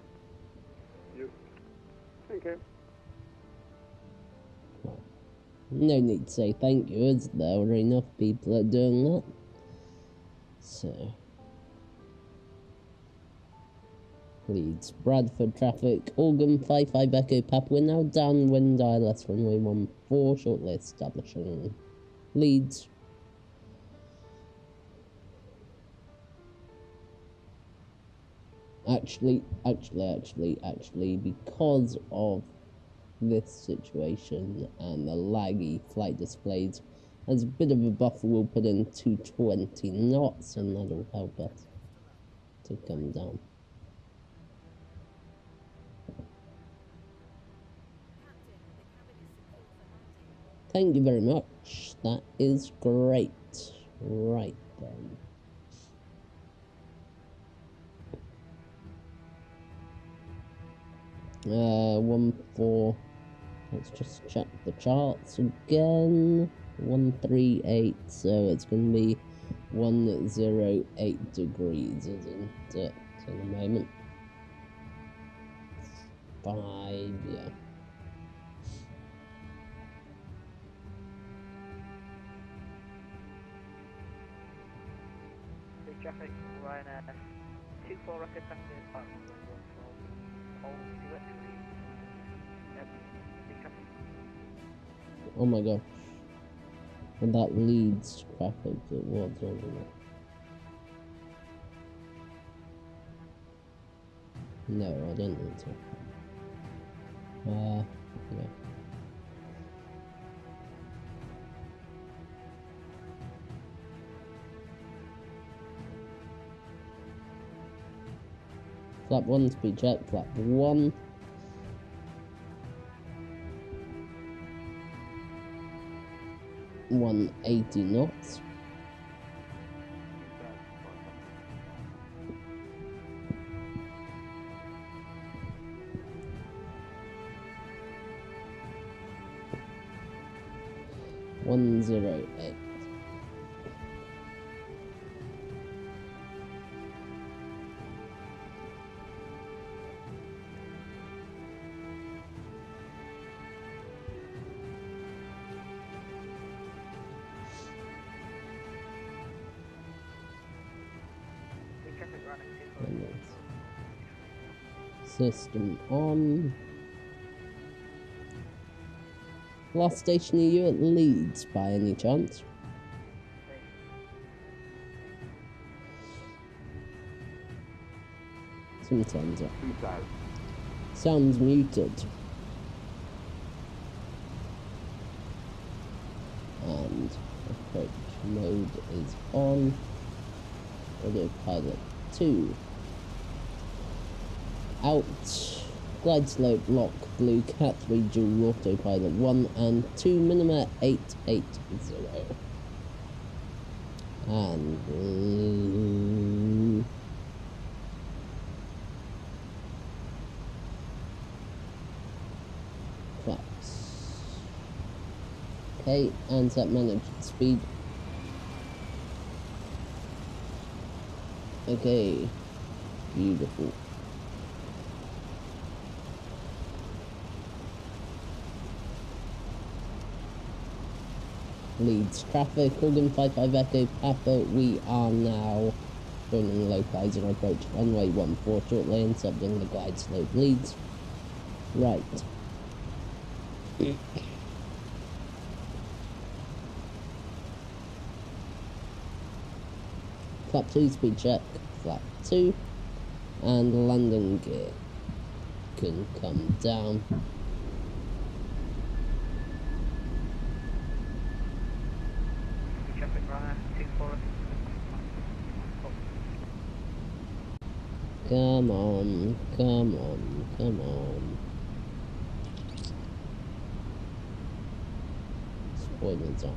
You. Thank you.
No need to say thank you, as there are enough people that are doing that. So. Leeds, Bradford traffic, Organ 55 Echo Papa, we're now downwind ILS runway 14, shortly establishing Leeds. Actually, because of this situation and the laggy flight displays, as a bit of a buffer, we'll put in 220 knots, and that'll help us to come down. Thank you very much. That is great. Right then. 14. Let's just check the charts again. 138, so it's going to be 108 degrees, isn't it? In a moment. 5, yeah.
Traffic, Ryanair 24 record passengers,
Oh my gosh. And that Leeds traffic it was, wasn't it? No, I don't need to. Yeah. Flap 1, speed check, flap 1. $180 knots. $108. System on. Last station, are you at Leeds by any chance? Sometimes it sounds muted. And approach mode is on. Autopilot 2. Out. Glide slope lock blue cat 3 dual autopilot 1 and 2 minima 880. And flaps. Okay, and set managed speed. Okay, beautiful. Leeds traffic, Organ 55 Echo Papa, we are now joining localizer approach runway 14 shortly and subjecting the glide slope Leeds. Right. Flap 2, speed check, flap 2, and landing gear can come down. Come on, come on, come on. Spoilers armed.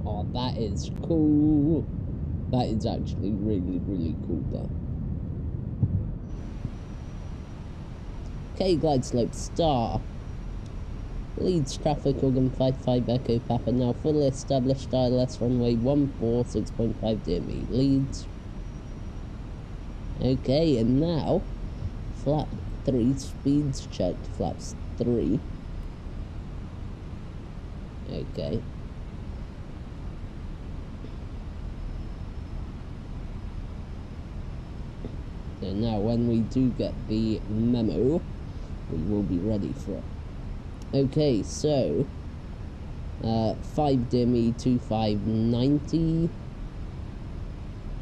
Oh, that is cool. That is actually really, really cool though. Okay, glide slope star. Leeds traffic, Organ 55 Echo Papa, now fully established ILS runway 14, 6.5 dear me, Leeds. Okay, and now, flap 3, speeds checked, flaps 3. Okay. So now when we do get the memo, we will be ready for it. Okay, so 5 dear me, 2590.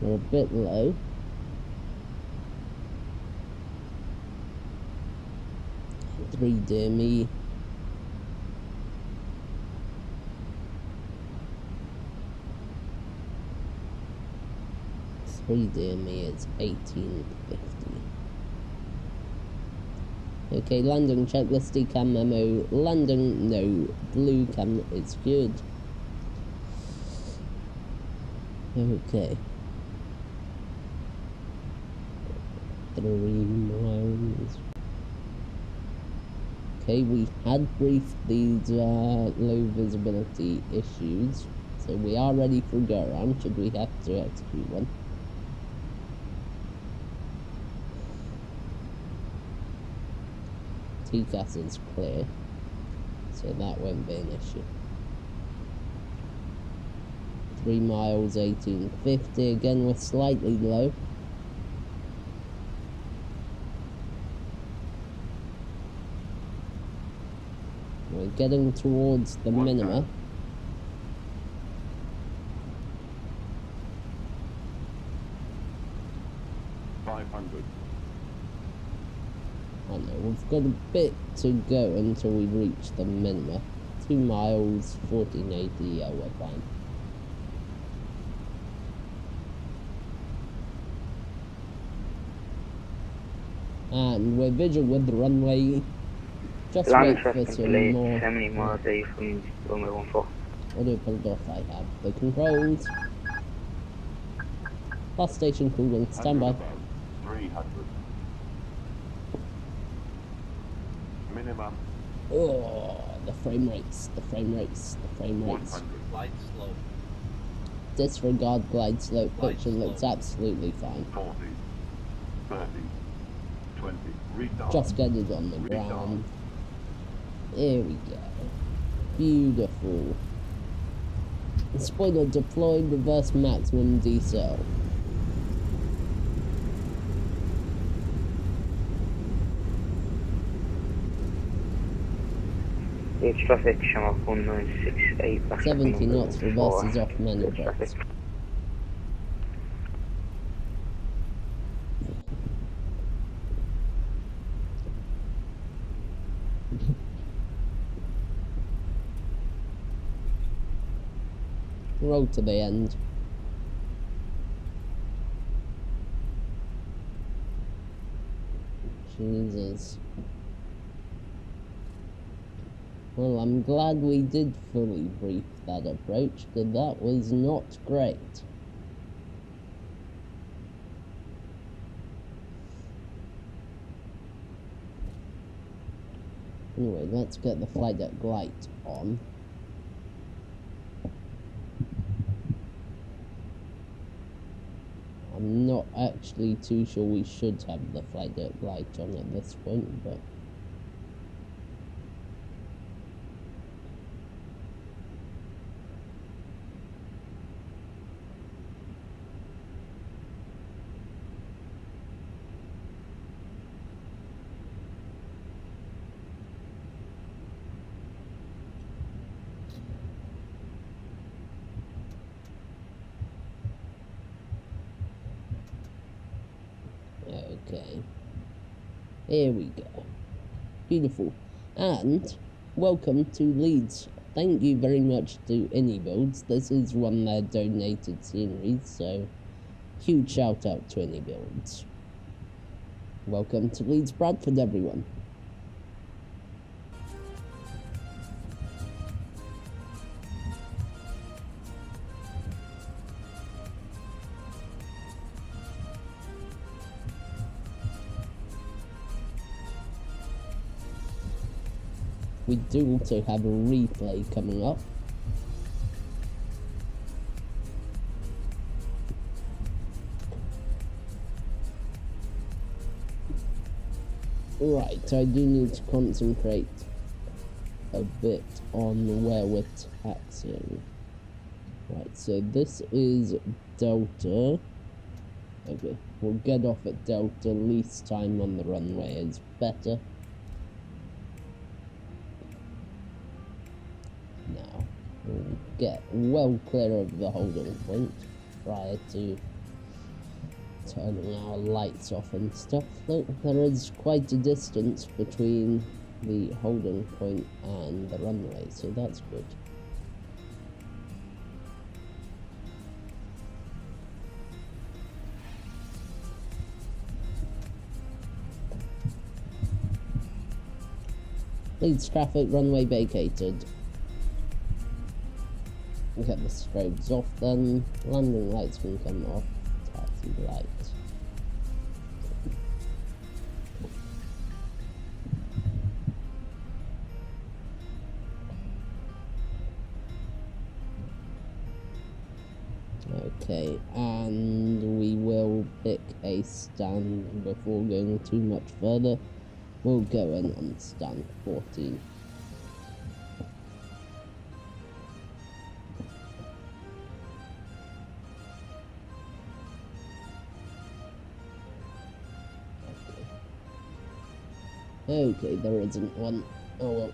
We're a bit low. Three dear me. Three dear me is 1850. Okay, landing checklist, decam memo, landing, no, blue cam is good. Okay. 3 miles. Okay, we had briefed these low visibility issues, so we are ready for go around should we have to execute one. TCAS is clear, so that won't be an issue. 3 miles, 1850. Again, we're slightly low. We're getting towards the minima. Oh no, we've got a bit to go until we reach the minima. 2 miles, 1480, yeah, we're fine. And we're visual with the runway. Just wait for some more.
How many miles are you from runway 14?
Audio pulled off, I have the controls. Last station cooling, standby.
300. Minimum.
Oh, the frame rates, the frame rates, the frame rates.
100. Glide slope.
Disregard glide slope, picture looks absolutely fine.
40. 30. 20. Retard.
Just get it on the ground. Here we go. Beautiful. Spoiler deployed, reverse maximum decel.
Leeds traffic, Shamrock 1968, back
70 knots, reverses off manual brakes. Roll to the end. Jesus. Well, I'm glad we did fully brief that approach, because that was not great. Anyway, let's get the flight deck light on. I'm not actually too sure we should have the flight deck light on at this point, but... Okay, here we go. Beautiful. And welcome to Leeds. Thank you very much to Inibuilds. This is one of their donated sceneries, so huge shout out to Inibuilds. Welcome to Leeds Bradford, everyone. We do also have a replay coming up. Right, I do need to concentrate a bit on where we're taxiing. Right, so this is Delta. Okay, we'll get off at Delta. Least time on the runway is better. Now, we'll get well clear of the holding point prior to turning our lights off and stuff. Look, there is quite a distance between the holding point and the runway, so that's good. Leeds traffic, runway vacated. Get the strobes off then. Landing lights can come off. Taxi lights. Okay, and we will pick a stand before going too much further. We'll go in on stand 14. Okay, there isn't one. Oh well.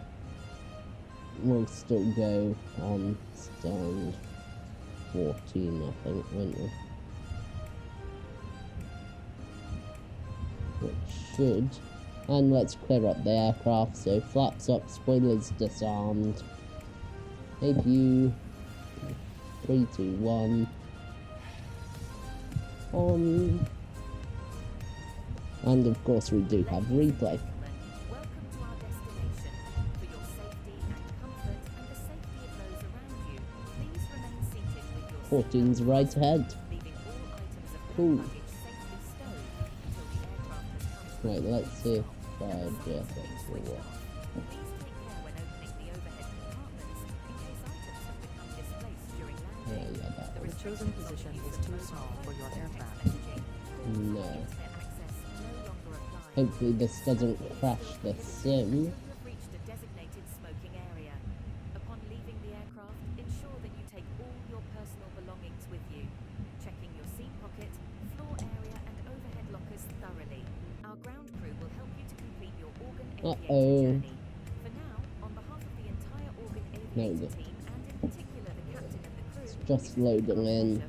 We'll still go on stand 14, I think, won't we? Which should. And let's clear up the aircraft. So flaps up, spoilers disarmed. APU 3, 2, 1. On. And of course we do have replay. 14's right ahead. Cool. Right, let's see if GSX will work.
The chosen position is too small for your aircraft.
No. Hopefully this doesn't crash the sim. Uh-oh. No, it's just loading in.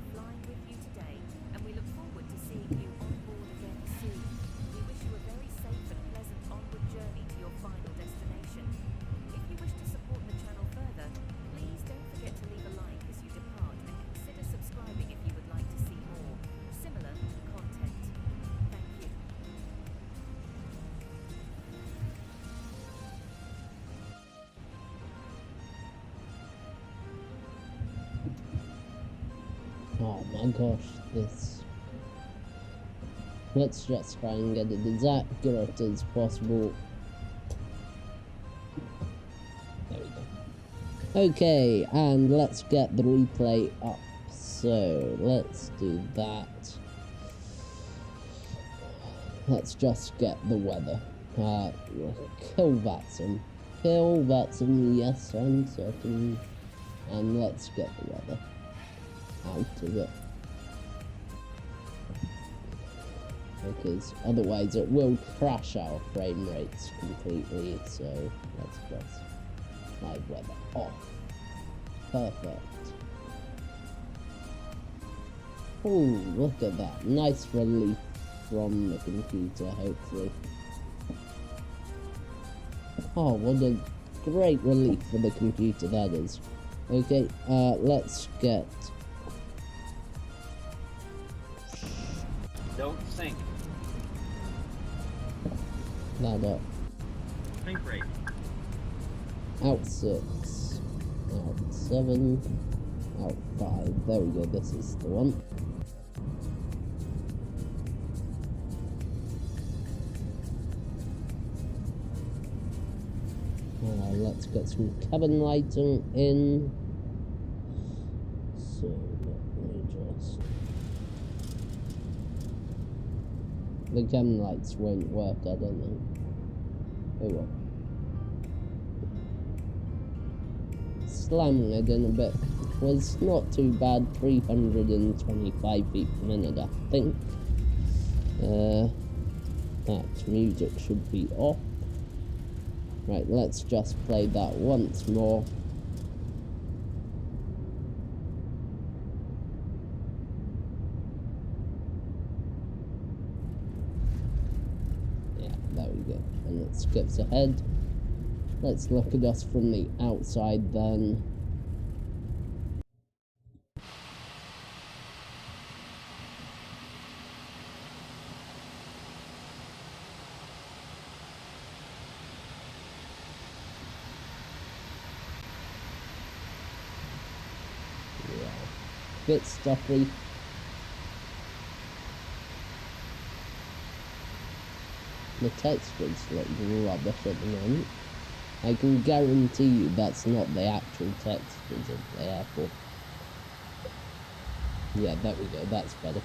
Oh my gosh, this... Let's just try and get it as accurate as possible. There we go. Okay, and let's get the replay up. So, let's do that. Let's just get the weather. Kill VATSIM. Kill VATSIM, yes, I'm certain. And let's get the weather out of it, because otherwise it will crash our frame rates completely. So let's just live weather off. Perfect. Oh, look at that, nice relief from the computer, hopefully. Oh, what a great relief for the computer that is. Okay, let's get...
Don't sink.
That up.
Sink rate.
Out 6. Out 7. Out 5. There we go, this is the one. Let's get some cabin lighting in. So, let me just... The cabin lights won't work, I don't think. Oh well. Slamming it in a bit was not too bad. 325 feet per minute, I think. That music should be off. Right, let's just play that once more. there we go. And it skips ahead. Let's look at us from the outside then. Bit stuffy. The textures look rubbish at the moment. I can guarantee you that's not the actual textures of the airport. Yeah, there we go, that's better.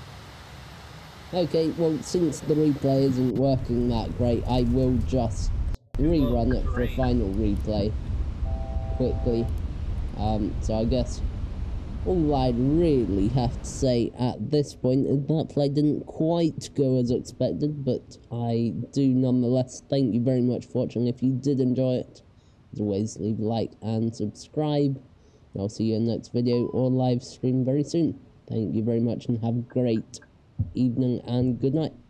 Okay, well, since the replay isn't working that great, I will just rerun it for a final replay quickly. So I guess all I'd really have to say at this point is that play didn't quite go as expected, but I do nonetheless thank you very much for watching. If you did enjoy it, as always, leave a like and subscribe. I'll see you in the next video or live stream very soon. Thank you very much and have a great evening and good night.